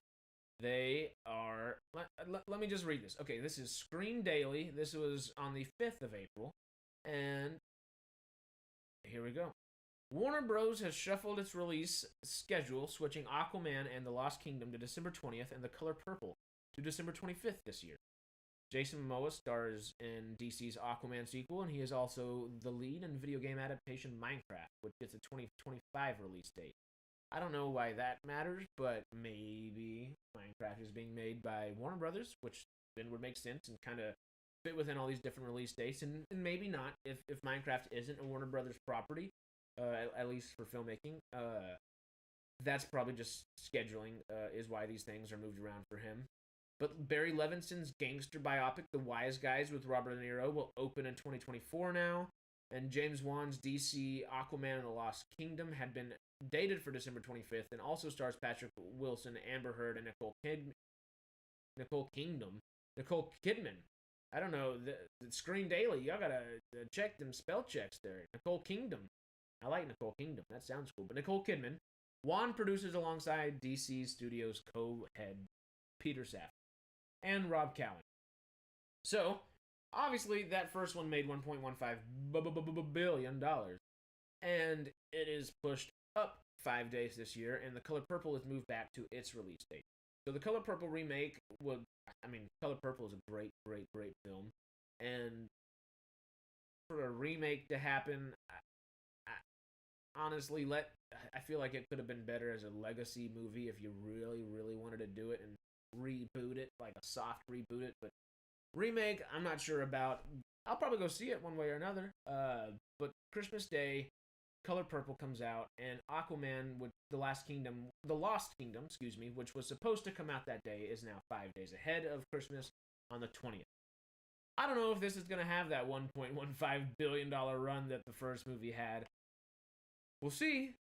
they are... Let me just read this. Okay, this is Screen Daily. This was on the 5th of April. And here we go. Warner Bros. Has shuffled its release schedule, switching Aquaman and the Lost Kingdom to December 20th and The Color Purple to December 25th this year. Jason Momoa stars in DC's Aquaman sequel, and he is also the lead in video game adaptation Minecraft, which gets a 2025 release date. I don't know why that matters, but maybe Minecraft is being made by Warner Brothers, which then would make sense and kind of fit within all these different release dates, and maybe not if Minecraft isn't a Warner Brothers property, at least for filmmaking. That's probably just scheduling is why these things are moved around for him. But Barry Levinson's gangster biopic, The Wise Guys with Robert De Niro, will open in 2024 now. And James Wan's DC Aquaman and the Lost Kingdom had been dated for December 25th and also stars Patrick Wilson, Amber Heard, and Nicole Kidman. I don't know, the Screen Daily, y'all gotta check them spell checks there. Nicole Kingdom. I like Nicole Kingdom. That sounds cool. But Nicole Kidman, Wan produces alongside DC Studios co-head Peter Safran and Rob Cowan. So, obviously, that first one made $1.15 billion. And it is pushed up 5 days this year, and The Color Purple is moved back to its release date. So the Color Purple remake Color Purple is a great, great, great film. And for a remake to happen, honestly, I feel like it could have been better as a legacy movie if you really, really wanted to do it and reboot it, like a soft reboot it. But remake, I'm not sure about. I'll probably go see it one way or another. But Christmas Day, Color Purple comes out, and Aquaman with the Lost Kingdom, which was supposed to come out that day, is now 5 days ahead of Christmas on the 20th. I don't know if this is going to have that $1.15 billion run that the first movie had. We'll see.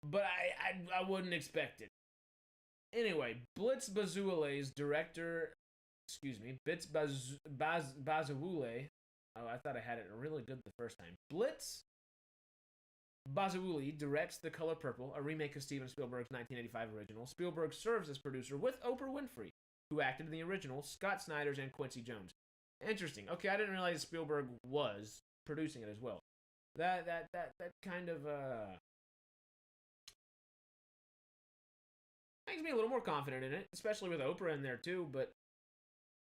But I wouldn't expect it. Anyway, Blitz Bazawule's director, Blitz Bazawule. Oh, I thought I had it really good the first time. Blitz Bazawule directs The Color Purple, a remake of Steven Spielberg's 1985 original. Spielberg serves as producer with Oprah Winfrey, who acted in the original, Scott Snyder's, and Quincy Jones. Interesting. Okay, I didn't realize Spielberg was producing it as well. That kind of makes me a little more confident in it, especially with Oprah in there too. But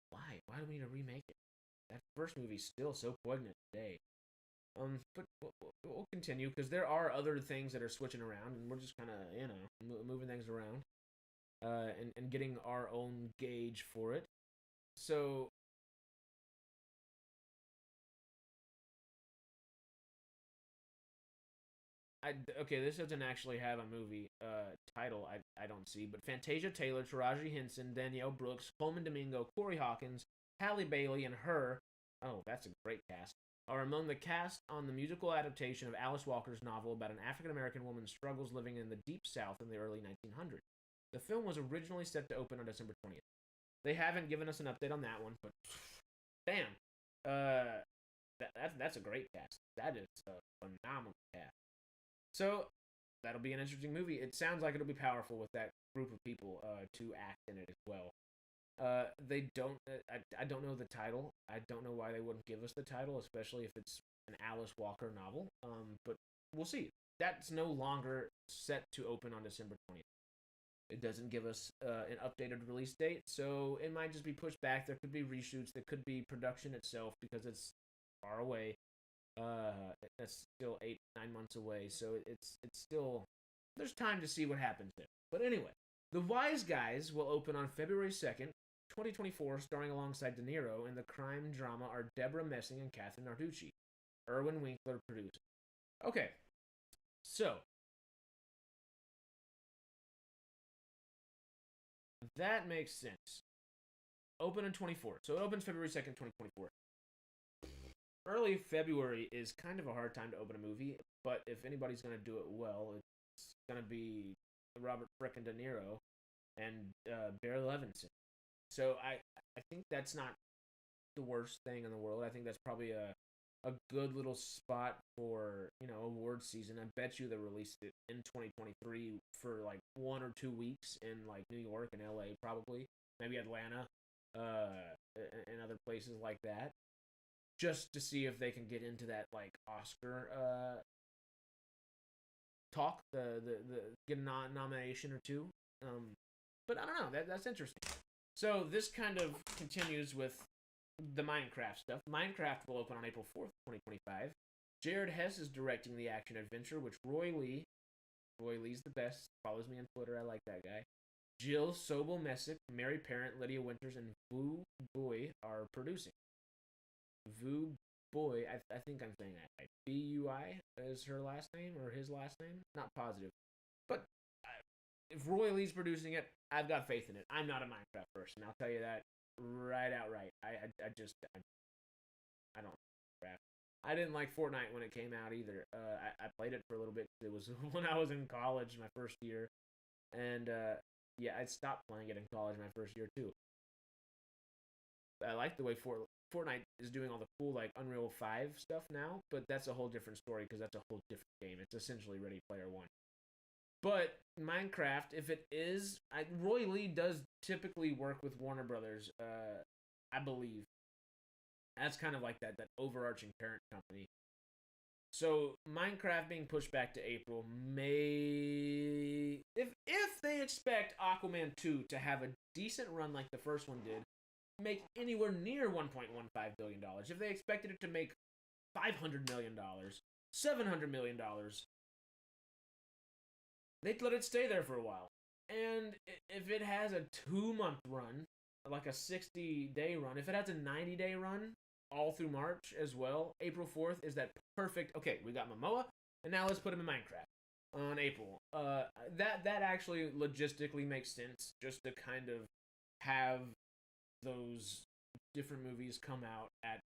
why? Why do we need to remake it? That first movie's still so poignant today. But we'll continue because there are other things that are switching around, and we're just kind of moving things around, and getting our own gauge for it. So. This doesn't actually have a movie title, I don't see, but Fantasia Taylor, Taraji Henson, Danielle Brooks, Coleman Domingo, Corey Hawkins, Halle Bailey, and her, oh, that's a great cast, are among the cast on the musical adaptation of Alice Walker's novel about an African-American woman's struggles living in the Deep South in the early 1900s. The film was originally set to open on December 20th. They haven't given us an update on that one, but damn, that's a great cast. That is a phenomenal cast. So, that'll be an interesting movie. It sounds like it'll be powerful with that group of people to act in it as well. They don't. I don't know the title. I don't know why they wouldn't give us the title, especially if it's an Alice Walker novel. But we'll see. That's no longer set to open on December 20th. It doesn't give us an updated release date, so it might just be pushed back. There could be reshoots. There could be production itself because it's far away. That's still 8-9 months away, so it's still, there's time to see what happens there. But anyway, The Wise Guys will open on February 2nd, 2024, starring alongside De Niro, and the crime drama are Deborah Messing and Catherine Narducci. Irwin Winkler producing. Okay, so that makes sense. Open in 24, so it opens February 2nd, 2024. Early February is kind of a hard time to open a movie, but if anybody's going to do it well, it's going to be Robert frickin' De Niro and Barry Levinson. So I think that's not the worst thing in the world. I think that's probably a good little spot for, award season. I bet you they released it in 2023 for like 1 or 2 weeks in like New York and LA probably, maybe Atlanta, and other places like that. Just to see if they can get into that like Oscar talk, the get a nomination or two. But I don't know. That's interesting. So this kind of continues with the Minecraft stuff. Minecraft will open on April 4th, 2025. Jared Hess is directing the action adventure, which Roy Lee's the best. Follows me on Twitter. I like that guy. Jill Sobel Messick, Mary Parent, Lydia Winters, and Vu Boy are producing. Vu Boy, I think I'm saying that right. B-U-I is her last name, or his last name? Not positive. But if Roy Lee's producing it, I've got faith in it. I'm not a Minecraft person. I'll tell you that right outright. I don't Minecraft. I didn't like Fortnite when it came out either. I played it for a little bit. It was when I was in college, my first year. And, I stopped playing it in college my first year, too. I like the way Fortnite is doing all the cool like Unreal 5 stuff now, but that's a whole different story because that's a whole different game. It's essentially Ready Player One. But Minecraft, if it is, Roy Lee does typically work with Warner Brothers, I believe. That's kind of like that overarching parent company. So Minecraft being pushed back to April may, if they expect Aquaman 2 to have a decent run like the first one did, make anywhere near $1.15 billion. If they expected it to make $500 million, $700 million, they'd let it stay there for a while. And if it has a 2-month run, like a 60-day run, if it has a 90-day run, all through March as well, April 4th is that perfect, okay, we got Momoa, and now let's put him in Minecraft on April. That actually logistically makes sense, just to kind of have those different movies come out at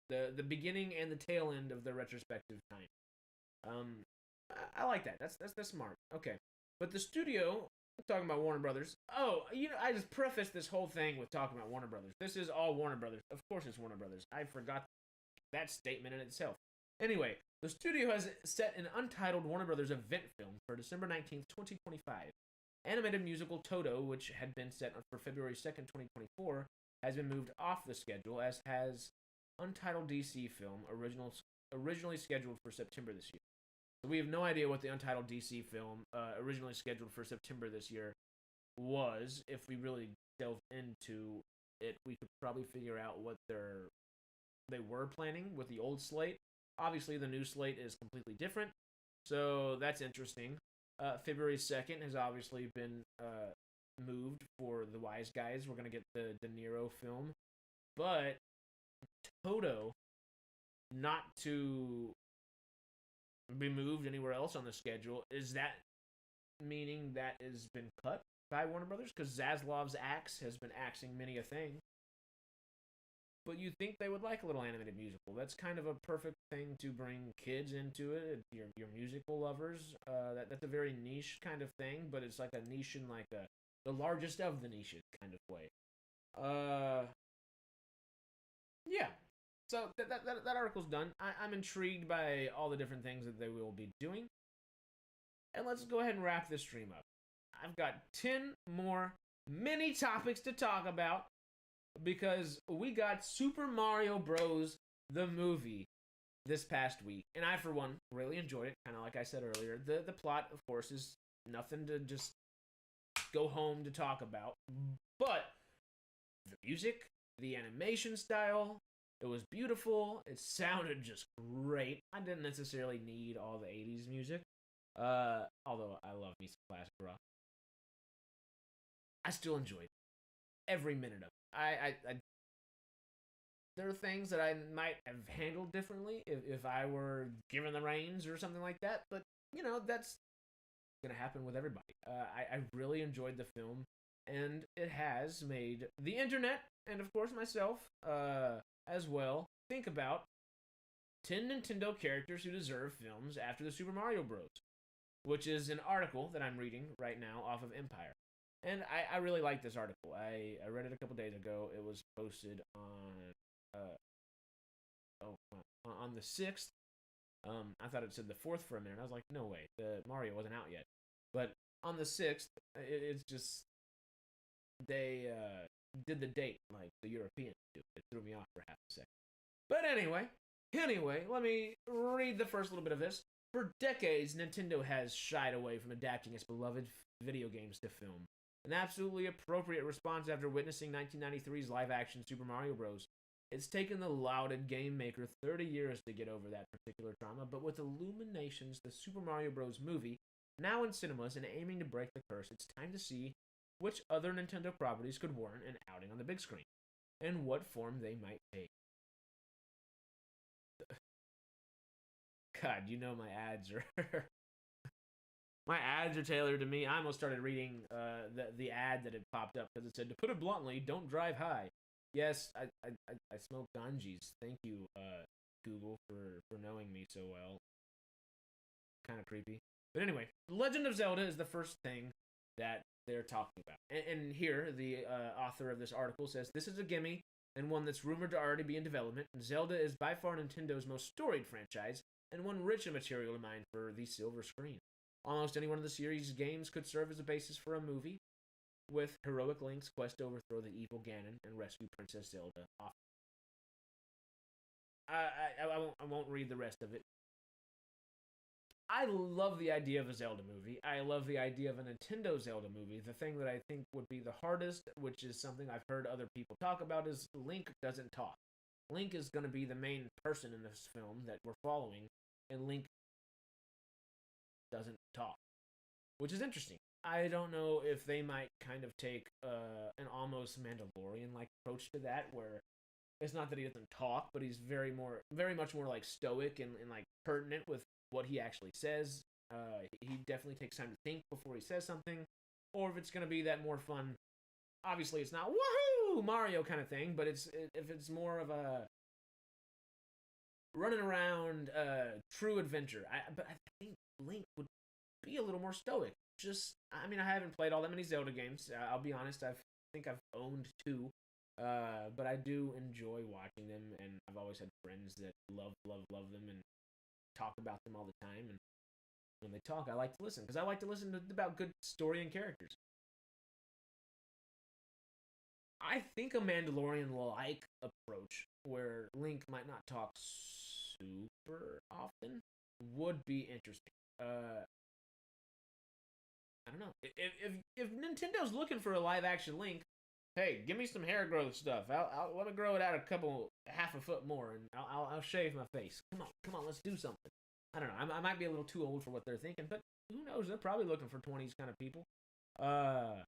the beginning and the tail end of the retrospective time. I like that. That's smart. Okay, but the studio, talking about Warner Brothers. Oh, I just prefaced this whole thing with talking about Warner Brothers. This is all Warner Brothers. Of course, it's Warner Brothers. I forgot that statement in itself. Anyway, the studio has set an untitled Warner Brothers event film for December 19th, 2025. Animated musical Toto, which had been set for February 2nd, 2024, has been moved off the schedule, as has untitled DC film, originally scheduled for September this year. So we have no idea what the untitled DC film, originally scheduled for September this year, was. If we really delved into it, we could probably figure out what they were planning with the old slate. Obviously, the new slate is completely different, so that's interesting. February 2nd has obviously been moved for The Wise Guys. We're going to get the De Niro film. But Toto, not to be moved anywhere else on the schedule, is that meaning that has been cut by Warner Brothers? Because Zaslav's axe has been axing many a thing. But you'd think they would like a little animated musical. That's kind of a perfect thing to bring kids into it. Your musical lovers. That's a very niche kind of thing, but it's like a niche in like the largest of the niches kind of way. Yeah. So that article's done. I'm intrigued by all the different things that they will be doing. And let's go ahead and wrap this stream up. I've got 10 more mini topics to talk about, because we got Super Mario Bros. The movie this past week. And I, for one, really enjoyed it. Kind of like I said earlier. The plot, of course, is nothing to just go home to talk about. But the music, the animation style, it was beautiful. It sounded just great. I didn't necessarily need all the 80s music. Although I love me some classic rock. I still enjoyed every minute of it. I there are things that I might have handled differently if I were given the reins or something like that, but that's gonna happen with everybody. I really enjoyed the film, and it has made the internet, and of course myself as well, think about 10 Nintendo characters who deserve films after the Super Mario Bros., which is an article that I'm reading right now off of Empire. And I really like this article. I read it a couple days ago. It was posted on the 6th. I thought it said the 4th for a minute. I was like, no way, the Mario wasn't out yet. But on the 6th, it's just they did the date like the Europeans do. It threw me off for half a second. But anyway, let me read the first little bit of this. For decades, Nintendo has shied away from adapting its beloved video games to film. An absolutely appropriate response after witnessing 1993's live-action Super Mario Bros. It's taken the lauded game maker 30 years to get over that particular trauma, but with Illumination's The Super Mario Bros. Movie now in cinemas and aiming to break the curse, it's time to see which other Nintendo properties could warrant an outing on the big screen, and what form they might take. God, my ads are... My ads are tailored to me. I almost started reading the ad that had popped up because it said, to put it bluntly, don't drive high. Yes, I smoke ganjis. Thank you, Google, for knowing me so well. Kind of creepy. But anyway, Legend of Zelda is the first thing that they're talking about. And here, the author of this article says, this is a gimme. and one that's rumored to already be in development. Zelda is by far Nintendo's most storied franchise, and one rich in material to mine for the silver screen. Almost any one of the series' games could serve as a basis for a movie, with heroic Link's quest to overthrow the evil Ganon and rescue Princess Zelda off. I won't read the rest of it. I love the idea of a Zelda movie. I love the idea of a Nintendo Zelda movie. The thing that I think would be the hardest, which is something I've heard other people talk about, is Link doesn't talk. Link is going to be the main person in this film that we're following, and Link doesn't talk, which is interesting. I don't know if they might kind of take an almost Mandalorian-like approach to that, where it's not that he doesn't talk, but he's very much more like stoic and like pertinent with what he actually says. He definitely takes time to think before he says something, or if it's gonna be that more fun. Obviously, it's not woohoo Mario kind of thing, but if it's more of a running around true adventure. But I think Link would be a little more stoic. I mean, I haven't played all that many Zelda games. I'll be honest. I think I've owned two. But I do enjoy watching them, and I've always had friends that love them and talk about them all the time. And when they talk, I like to listen because I like to listen about good story and characters. I think a Mandalorian-like approach where Link might not talk super often would be interesting. I don't know if Nintendo's looking for a live-action Link. Hey, give me some hair growth stuff. I'll let me grow it out half a foot more, and I'll shave my face. Come on, let's do something. I don't know. I might be a little too old for what they're thinking, but who knows? They're probably looking for 20s kind of people. I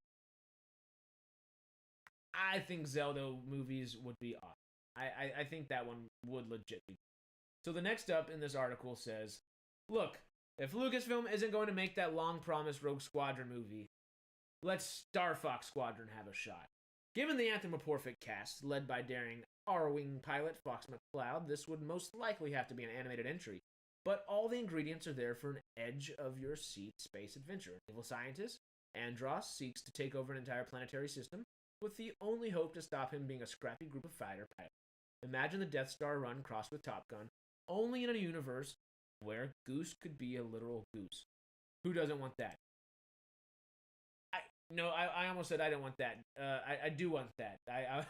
think Zelda movies would be awesome. I think that one would legit be. So the next up in this article says, look, if Lucasfilm isn't going to make that long-promised Rogue Squadron movie, let Star Fox Squadron have a shot. Given the anthropomorphic cast, led by daring R-Wing pilot Fox McCloud, this would most likely have to be an animated entry. But all the ingredients are there for an edge-of-your-seat space adventure. An evil scientist, Andros, seeks to take over an entire planetary system, with the only hope to stop him being a scrappy group of fighter pilots. Imagine the Death Star run crossed with Top Gun, only in a universe where Goose could be a literal goose. Who doesn't want that? I almost said I don't want that. I do want that. I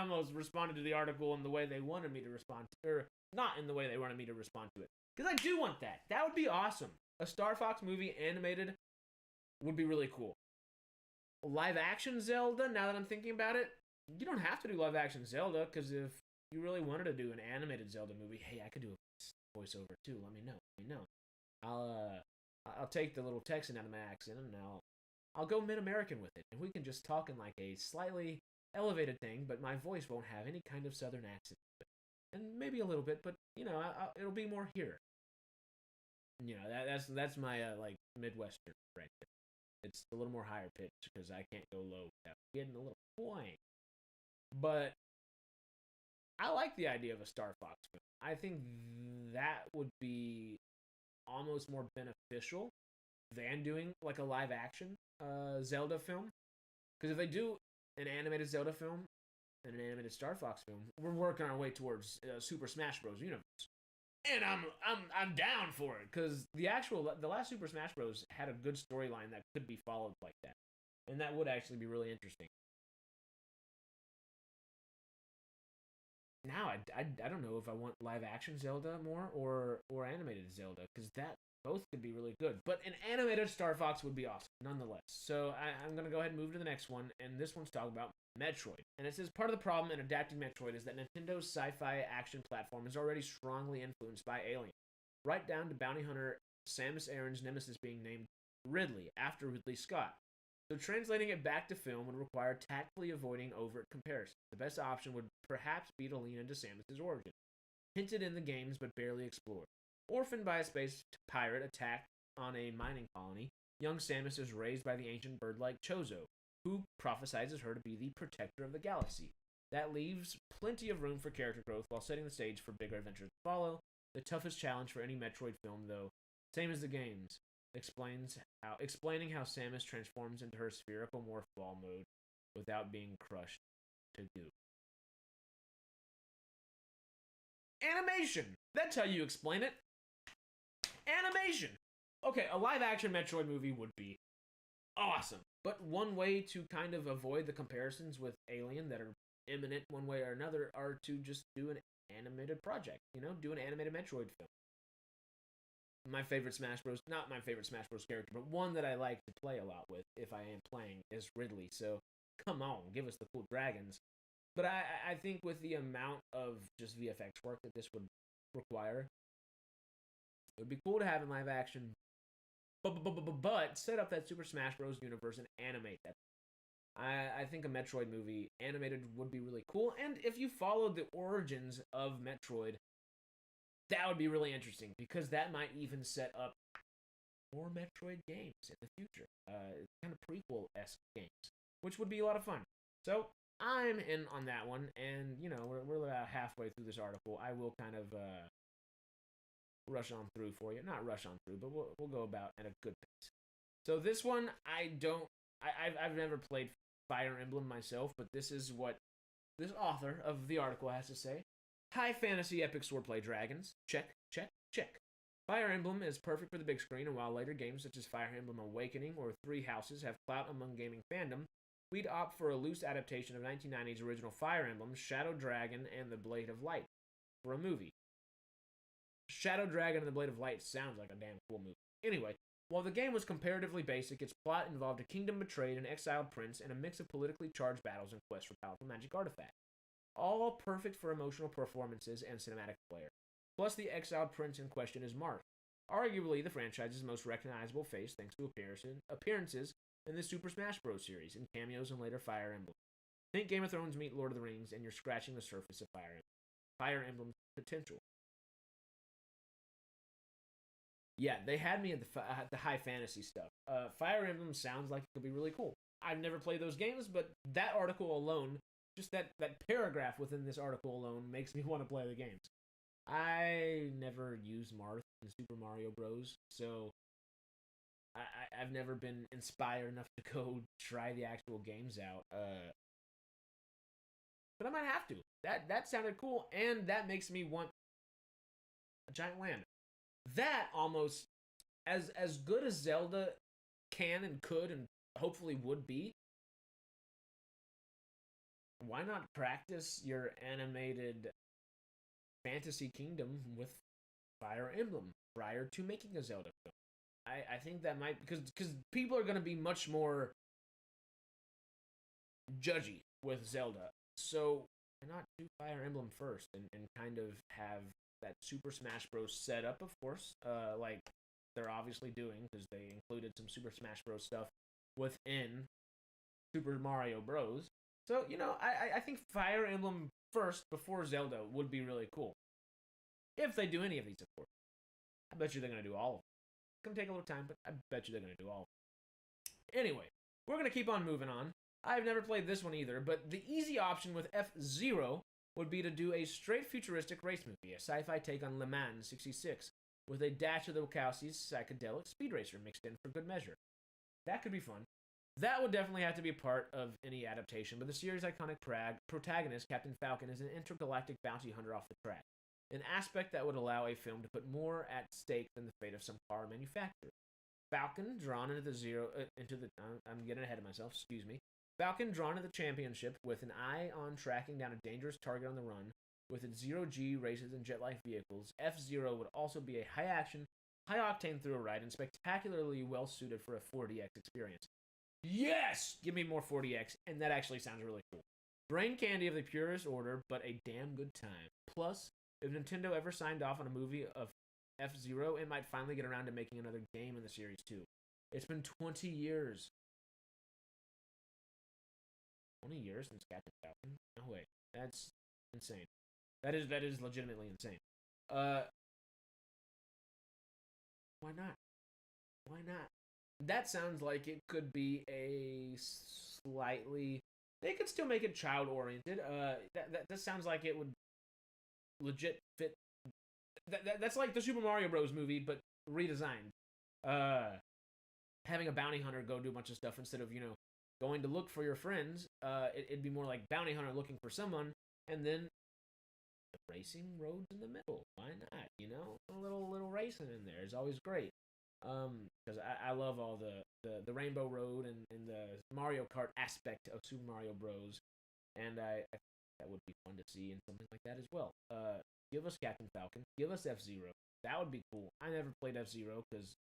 almost responded to the article in the way they wanted me to respond to, or not in the way they wanted me to respond to it. Because I do want that. That would be awesome. A Star Fox movie animated would be really cool. Live action Zelda, now that I'm thinking about it, you don't have to do live action Zelda, because if you really wanted to do an animated Zelda movie, hey, I could do a voiceover too. Let me know. I'll take the little Texan out of my accent, and I'll go mid-American with it, and we can just talk in like a slightly elevated thing, but my voice won't have any kind of southern accent. And maybe a little bit, but, it'll be more here. That's my, like, Midwestern right there. It's a little more higher pitched, because I can't go low without getting a little point. But I like the idea of a Star Fox film. I think that would be almost more beneficial than doing, like, a live-action Zelda film. Because if they do an animated Zelda film and an animated Star Fox film, we're working our way towards Super Smash Bros. Universe. And I'm down for it, because the last Super Smash Bros. Had a good storyline that could be followed like that. And that would actually be really interesting. Now, I don't know if I want live action Zelda more or animated Zelda, because that both could be really good. But an animated Star Fox would be awesome, nonetheless. So I'm going to go ahead and move to the next one, and this one's talking about Metroid. And it says, part of the problem in adapting Metroid is that Nintendo's sci-fi action platform is already strongly influenced by Alien. Right down to bounty hunter Samus Aran's nemesis being named Ridley, after Ridley Scott. So translating it back to film would require tactfully avoiding overt comparisons. The best option would perhaps be to lean into Samus' origin, hinted in the games but barely explored. Orphaned by a space pirate attacked on a mining colony, young Samus is raised by the ancient bird-like Chozo, who prophesizes her to be the protector of the galaxy. That leaves plenty of room for character growth while setting the stage for bigger adventures to follow. The toughest challenge for any Metroid film, though, same as the games, explaining how Samus transforms into her spherical morph ball mode without being crushed to goo. Animation. That's how you explain it. Animation. Okay, a live-action Metroid movie would be awesome. But one way to kind of avoid the comparisons with Alien that are imminent one way or another are to just do an animated project. Do an animated Metroid film. My favorite Smash Bros. Not my favorite Smash Bros. Character, but one that I like to play a lot with if I am playing is Ridley. So come on, give us the cool dragons. But I think with the amount of just VFX work that this would require, it would be cool to have in live action. But set up that Super Smash Bros. Universe and animate that. I think a Metroid movie animated would be really cool. And if you followed the origins of Metroid, that would be really interesting because that might even set up more Metroid games in the future. Kind of prequel-esque games, which would be a lot of fun. So I'm in on that one, and we're about halfway through this article. I will kind of rush on through for you. Not rush on through, but we'll go about at a good pace. So this one, I've never played Fire Emblem myself, but this is what this author of the article has to say. High fantasy epic swordplay dragons. Check, check, check. Fire Emblem is perfect for the big screen, and while later games such as Fire Emblem Awakening or Three Houses have clout among gaming fandom, we'd opt for a loose adaptation of 1990's original Fire Emblem, Shadow Dragon and the Blade of Light, for a movie. Shadow Dragon and the Blade of Light sounds like a damn cool movie. Anyway, while the game was comparatively basic, its plot involved a kingdom betrayed, an exiled prince, and a mix of politically charged battles and quests for powerful magic artifacts. All perfect for emotional performances and cinematic flair. Plus, the exiled prince in question is Marth, arguably the franchise's most recognizable face thanks to appearances in the Super Smash Bros. Series and cameos in later Fire Emblem. Think Game of Thrones meet Lord of the Rings, and you're scratching the surface of Fire Emblem's potential. Yeah, they had me at the high fantasy stuff. Fire Emblem sounds like it could be really cool. I've never played those games, but that article alone, just that paragraph within this article alone, makes me want to play the games. I never used Marth in Super Mario Bros., so I've never been inspired enough to go try the actual games out. But I might have to. That sounded cool, and that makes me want a giant land. That almost as good as Zelda can and could and hopefully would be. Why not practice your animated Fantasy Kingdom with Fire Emblem prior to making a Zelda film? I think that might, because people are going to be much more judgy with Zelda. So why not do Fire Emblem first and kind of have that Super Smash Bros. Set up, of course, like they're obviously doing, because they included some Super Smash Bros. Stuff within Super Mario Bros. So, I think Fire Emblem first before Zelda would be really cool. If they do any of these, of course. I bet you they're going to do all of them. It's going to take a little time, but I bet you they're going to do all of them. Anyway, we're going to keep on moving on. I've never played this one either, but the easy option with F-Zero would be to do a straight futuristic race movie, a sci-fi take on Le Mans 66, with a dash of the Wachowski's psychedelic speed racer mixed in for good measure. That could be fun. That would definitely have to be a part of any adaptation, but the series' iconic protagonist, Captain Falcon, is an intergalactic bounty hunter off the track, an aspect that would allow a film to put more at stake than the fate of some car manufacturer. Falcon, drawn I'm getting ahead of myself, excuse me. Falcon drawn to the championship with an eye on tracking down a dangerous target on the run. With its zero-G races and jet-like vehicles, F-Zero would also be a high-action, high-octane thrill ride and spectacularly well-suited for a 4DX experience. Yes! Give me more 4DX, and that actually sounds really cool. Brain candy of the purest order, but a damn good time. Plus, if Nintendo ever signed off on a movie of F-Zero, it might finally get around to making another game in the series, too. It's been 20 years. 20 years since Captain Falcon? No way. That's insane. That is legitimately insane. Why not? Why not? That sounds like it could be a slightly... They could still make it child-oriented. That sounds like it would legit fit... That's like the Super Mario Bros. Movie, but redesigned. Having a bounty hunter go do a bunch of stuff instead of, going to look for your friends, it'd be more like bounty hunter looking for someone, and then racing roads in the middle. Why not? A little racing in there is always great. Because I love all the Rainbow Road and the Mario Kart aspect of Super Mario Bros. And I that would be fun to see in something like that as well. Give us Captain Falcon. Give us F-Zero. That would be cool. I never played F-Zero because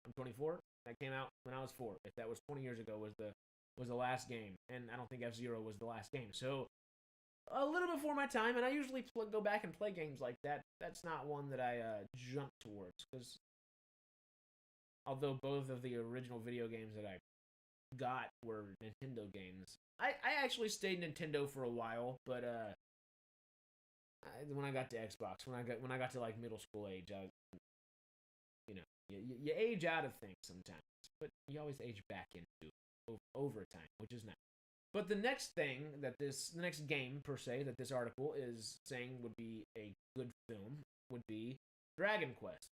I'm 24. That came out when I was 4. If that was 20 years ago, was the last game, and I don't think F-Zero was the last game. So a little before my time, and I usually go back and play games like that. That's not one that I jump towards, because although both of the original video games that I got were Nintendo games, I actually stayed Nintendo for a while, but when I got to Xbox, when I got to like middle school age, you age out of things sometimes, but you always age back into over time, which is nice. But the next game per se that this article is saying would be a good film would be Dragon Quest.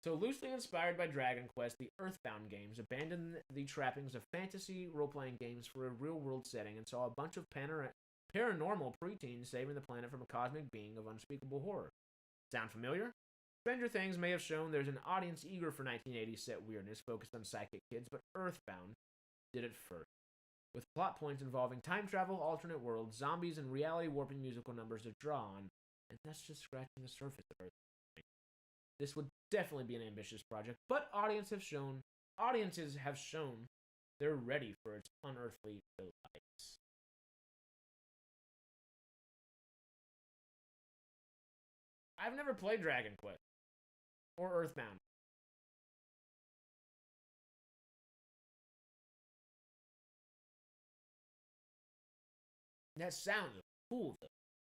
So loosely inspired by Dragon Quest, the Earthbound games abandoned the trappings of fantasy role-playing games for a real-world setting and saw a bunch of paranormal preteens saving the planet from a cosmic being of unspeakable horror. Sound familiar? Stranger Things may have shown there's an audience eager for 1980s set weirdness focused on psychic kids, but Earthbound did it first. With plot points involving time travel, alternate worlds, zombies, and reality-warping musical numbers to draw on, and that's just scratching the surface of Earthbound. This would definitely be an ambitious project, but audiences have shown they're ready for its unearthly delights. I've never played Dragon Quest or Earthbound. That sounds cool, though.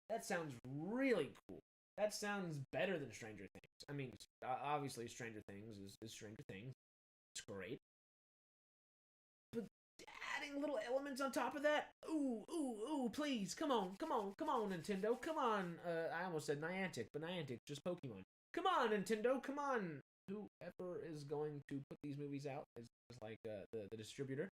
That sounds really cool. That sounds better than Stranger Things. I mean, obviously, Stranger Things is Stranger Things. It's great. But adding little elements on top of that, ooh, please, come on, Nintendo, come on. I almost said Niantic, but Niantic, just Pokemon. Come on, Nintendo, come on. Whoever is going to put these movies out is like the distributor.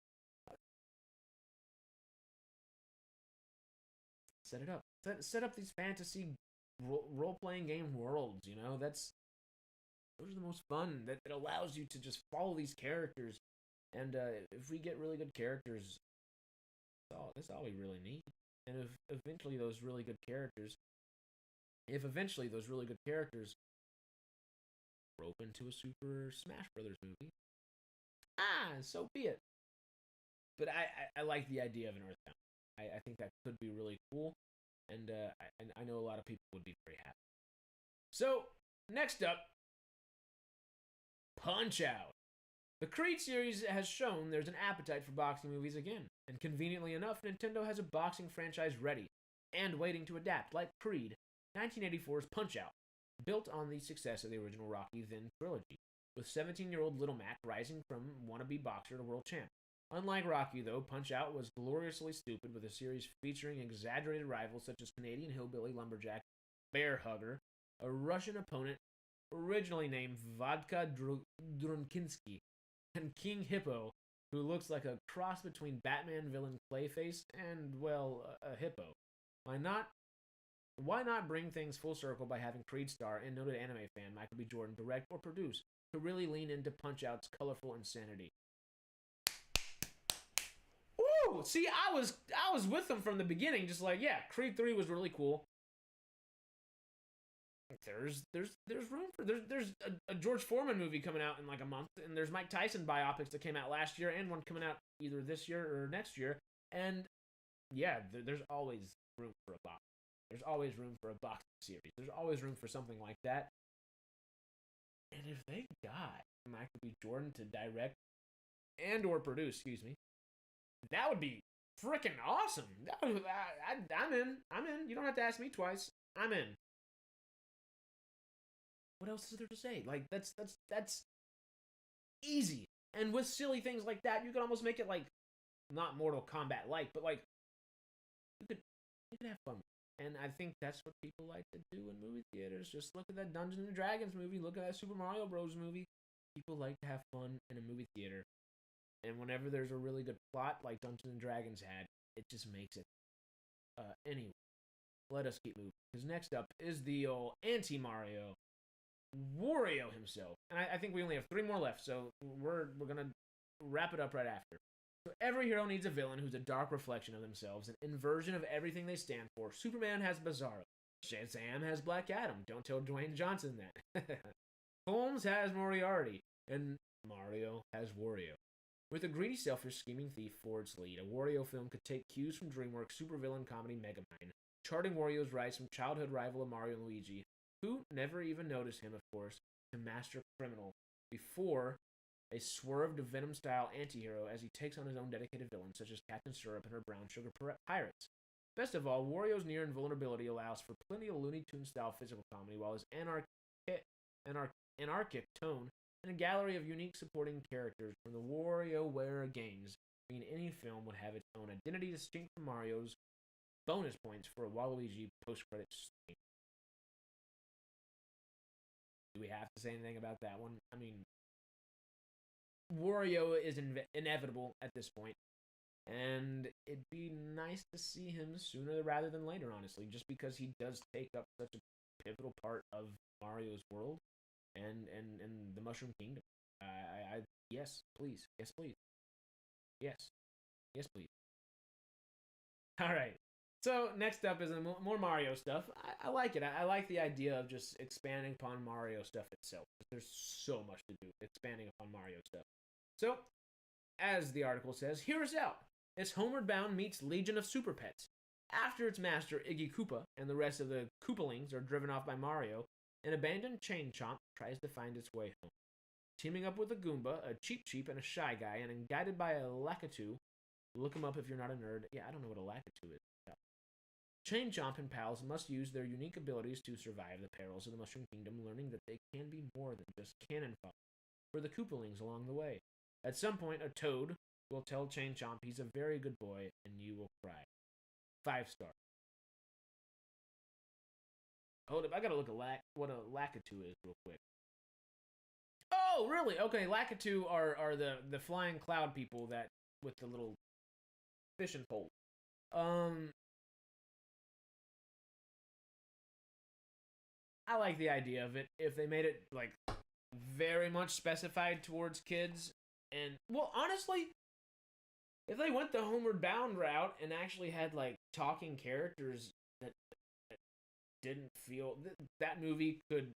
Set it up. Set up these fantasy role playing game worlds. Those are the most fun. That it allows you to just follow these characters, and if we get really good characters, that's all we really need. And if eventually those really good characters, rope into a Super Smash Brothers movie, so be it. But I like the idea of an Earthbound. I think that could be really cool, and I know a lot of people would be very happy. So, next up, Punch-Out! The Creed series has shown there's an appetite for boxing movies again, and conveniently enough, Nintendo has a boxing franchise ready and waiting to adapt, like Creed, 1984's Punch-Out!, built on the success of the original Rocky then trilogy, with 17-year-old Little Mac rising from wannabe boxer to world champ. Unlike Rocky, though, Punch-Out! Was gloriously stupid, with a series featuring exaggerated rivals such as Canadian hillbilly lumberjack Bear Hugger, a Russian opponent originally named Vodka Drunkinsky, and King Hippo, who looks like a cross between Batman villain Clayface and, well, a hippo. Why not bring things full circle by having Creed star and noted anime fan Michael B. Jordan direct or produce to really lean into Punch-Out's colorful insanity? Ooh, see, I was with them from the beginning, just like, yeah, Creed 3 was really cool. There's room for there's a George Foreman movie coming out in like a month, and there's Mike Tyson biopics that came out last year and one coming out either this year or next year, and yeah, there's always room for a box. There's always room for a boxing series. There's always room for something like that. And if they got Michael B. Jordan to direct and or produce, excuse me, that would be freaking awesome. I'm in. I'm in. You don't have to ask me twice. I'm in. What else is there to say? Like that's easy. And with silly things like that, you can almost make it like not Mortal Kombat like, but like you could have fun. And I think that's what people like to do in movie theaters. Just look at that Dungeons and Dragons movie. Look at that Super Mario Bros. Movie. People like to have fun in a movie theater. And whenever there's a really good plot like Dungeons and Dragons had, it just makes it. Anyway, let us keep moving. Because next up is the old anti-Mario, Wario himself. And I think we only have 3 more left, so we're going to wrap it up right after. So every hero needs a villain who's a dark reflection of themselves, an inversion of everything they stand for. Superman has Bizarro. Shazam has Black Adam. Don't tell Dwayne Johnson that. Holmes has Moriarty. And Mario has Wario. With a greedy, selfish, scheming thief for its lead, a Wario film could take cues from DreamWorks' supervillain comedy Megamind, charting Wario's rise from childhood rival of Mario and Luigi, who never even noticed him, of course, to master criminal before a swerved Venom-style anti-hero as he takes on his own dedicated villains, such as Captain Syrup and her brown sugar pirates. Best of all, Wario's near invulnerability allows for plenty of Looney Tunes-style physical comedy, while his anarchic tone and a gallery of unique supporting characters from the WarioWare games mean any film would have its own identity distinct from Mario's. Bonus points for a Waluigi post-credits scene. Do we have to say anything about that one? I mean, Wario is inevitable at this point, and it'd be nice to see him sooner rather than later, honestly, just because he does take up such a pivotal part of Mario's world and the Mushroom Kingdom. Yes, please. Yes, please. Yes. Yes, please. All right. So next up is more Mario stuff. I like it. I like the idea of just expanding upon Mario stuff itself. There's so much to do expanding upon Mario stuff. So, as the article says, hear us out. As Homeward Bound meets Legion of Super Pets. After its master, Iggy Koopa, and the rest of the Koopalings are driven off by Mario, an abandoned Chain Chomp tries to find its way home. Teaming up with a Goomba, a Cheep Cheep, and a Shy Guy, and guided by a Lakitu. Look him up if you're not a nerd. Yeah, I don't know what a Lakitu is. Chain Chomp and pals must use their unique abilities to survive the perils of the Mushroom Kingdom, learning that they can be more than just cannon fodder for the Koopalings along the way. At some point, a Toad will tell Chain Chomp he's a very good boy, and you will cry. 5 stars. Hold up, I gotta look at what a Lakitu is real quick. Oh, really? Okay, Lakitu are the flying cloud people that with the little fishing pole. I like the idea of it. If they made it like very much specified towards kids, and well, honestly, if they went the Homeward Bound route and actually had like talking characters that didn't feel that movie could.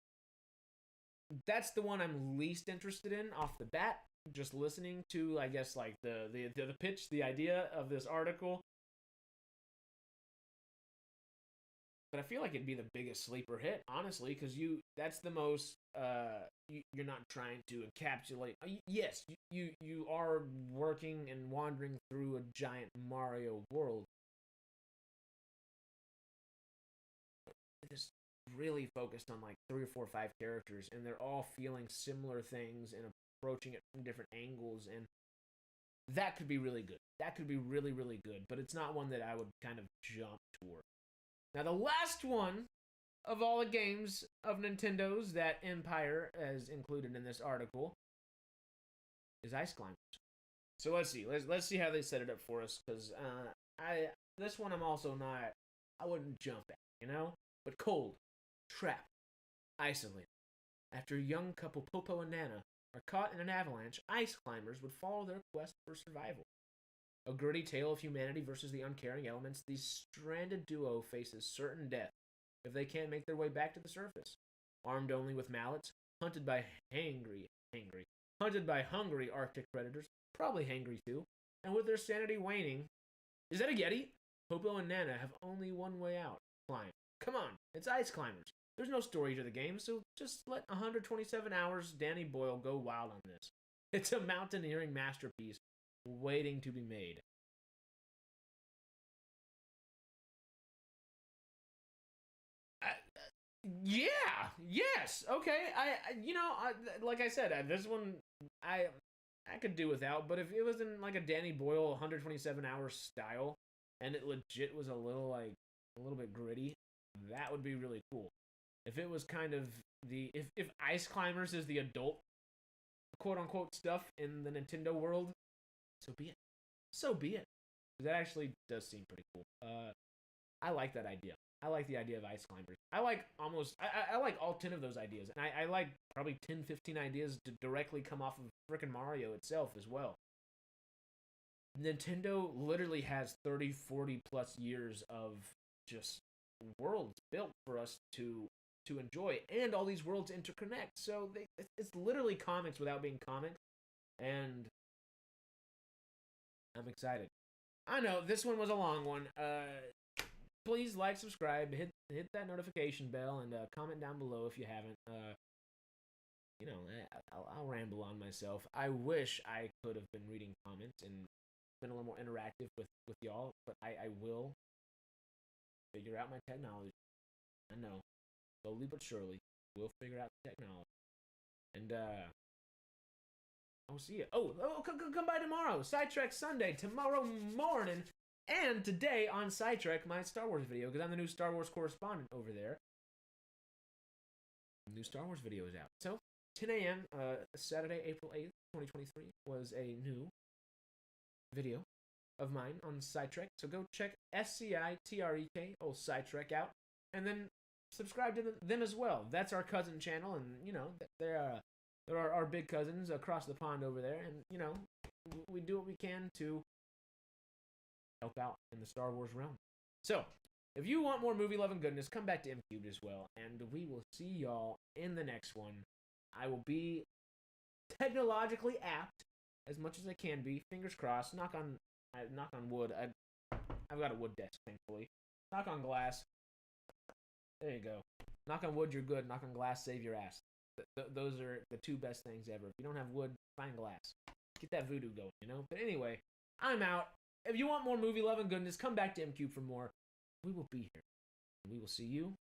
That's the one I'm least interested in off the bat. Just listening to, I guess, like the pitch, the idea of this article. But I feel like it'd be the biggest sleeper hit, honestly, because that's the most, you're not trying to encapsulate. Yes, you are working and wandering through a giant Mario world. Just really focused on like 3 or 4 or 5 characters, and they're all feeling similar things and approaching it from different angles, and that could be really good. That could be really, really good, but it's not one that I would kind of jump toward. Now, the last one of all the games of Nintendo's that Empire has included in this article is Ice Climbers. So let's see. Let's see how they set it up for us, because this one I'm also not. I wouldn't jump at, But cold, trapped, isolated. After a young couple, Popo and Nana, are caught in an avalanche, Ice Climbers would follow their quest for survival. A gritty tale of humanity versus the uncaring elements, the stranded duo faces certain death if they can't make their way back to the surface. Armed only with mallets, hunted by hungry Arctic predators, probably hangry too, and with their sanity waning. Is that a Yeti? Popo and Nana have only one way out. Climb. Come on, it's Ice Climbers. There's no story to the game, so just let 127 hours Danny Boyle go wild on this. It's a mountaineering masterpiece waiting to be made. Yes, okay. Like I said, this one I could do without, but if it was in like a Danny Boyle 127 hour style, and it legit was a little bit gritty, that would be really cool. If it was kind of if Ice Climbers is the adult quote unquote stuff in the Nintendo world, so be it. So be it. That actually does seem pretty cool. I like that idea. I like the idea of ice climbers. I like I like all 10 of those ideas. And I like probably 10, 15 ideas to directly come off of freaking Mario itself as well. Nintendo literally has 30, 40 plus years of just worlds built for us to enjoy, and all these worlds interconnect. So it's literally comics without being comics, and I'm excited. I know this one was a long one. Please like, subscribe, hit that notification bell, and comment down below if you haven't. I'll ramble on myself. I wish I could have been reading comments and been a little more interactive with y'all, but I will figure out my technology. I know, slowly but surely, we'll figure out the technology, and I'll see you. Come by tomorrow. Sidetrack Sunday tomorrow morning. And today on Sidetrack, my Star Wars video, because I'm the new Star Wars correspondent over there. New Star Wars video is out. So, 10 a.m., Saturday, April 8th, 2023, was a new video of mine on Sidetrack. So go check SCITREK, old Sidetrack, out. And then subscribe to them as well. That's our cousin channel, and, they're our big cousins across the pond over there. And, we do what we can to help out in the Star Wars realm. So, if you want more movie love and goodness, come back to MCubed as well, and we will see y'all in the next one. I will be technologically apt as much as I can be. Fingers crossed. Knock on wood. I've got a wood desk, thankfully. Knock on glass. There you go. Knock on wood, you're good. Knock on glass, save your ass. Those are the two best things ever. If you don't have wood, find glass. Get that voodoo going, But anyway, I'm out. If you want more movie love and goodness, come back to MCubed for more. We will be here. We will see you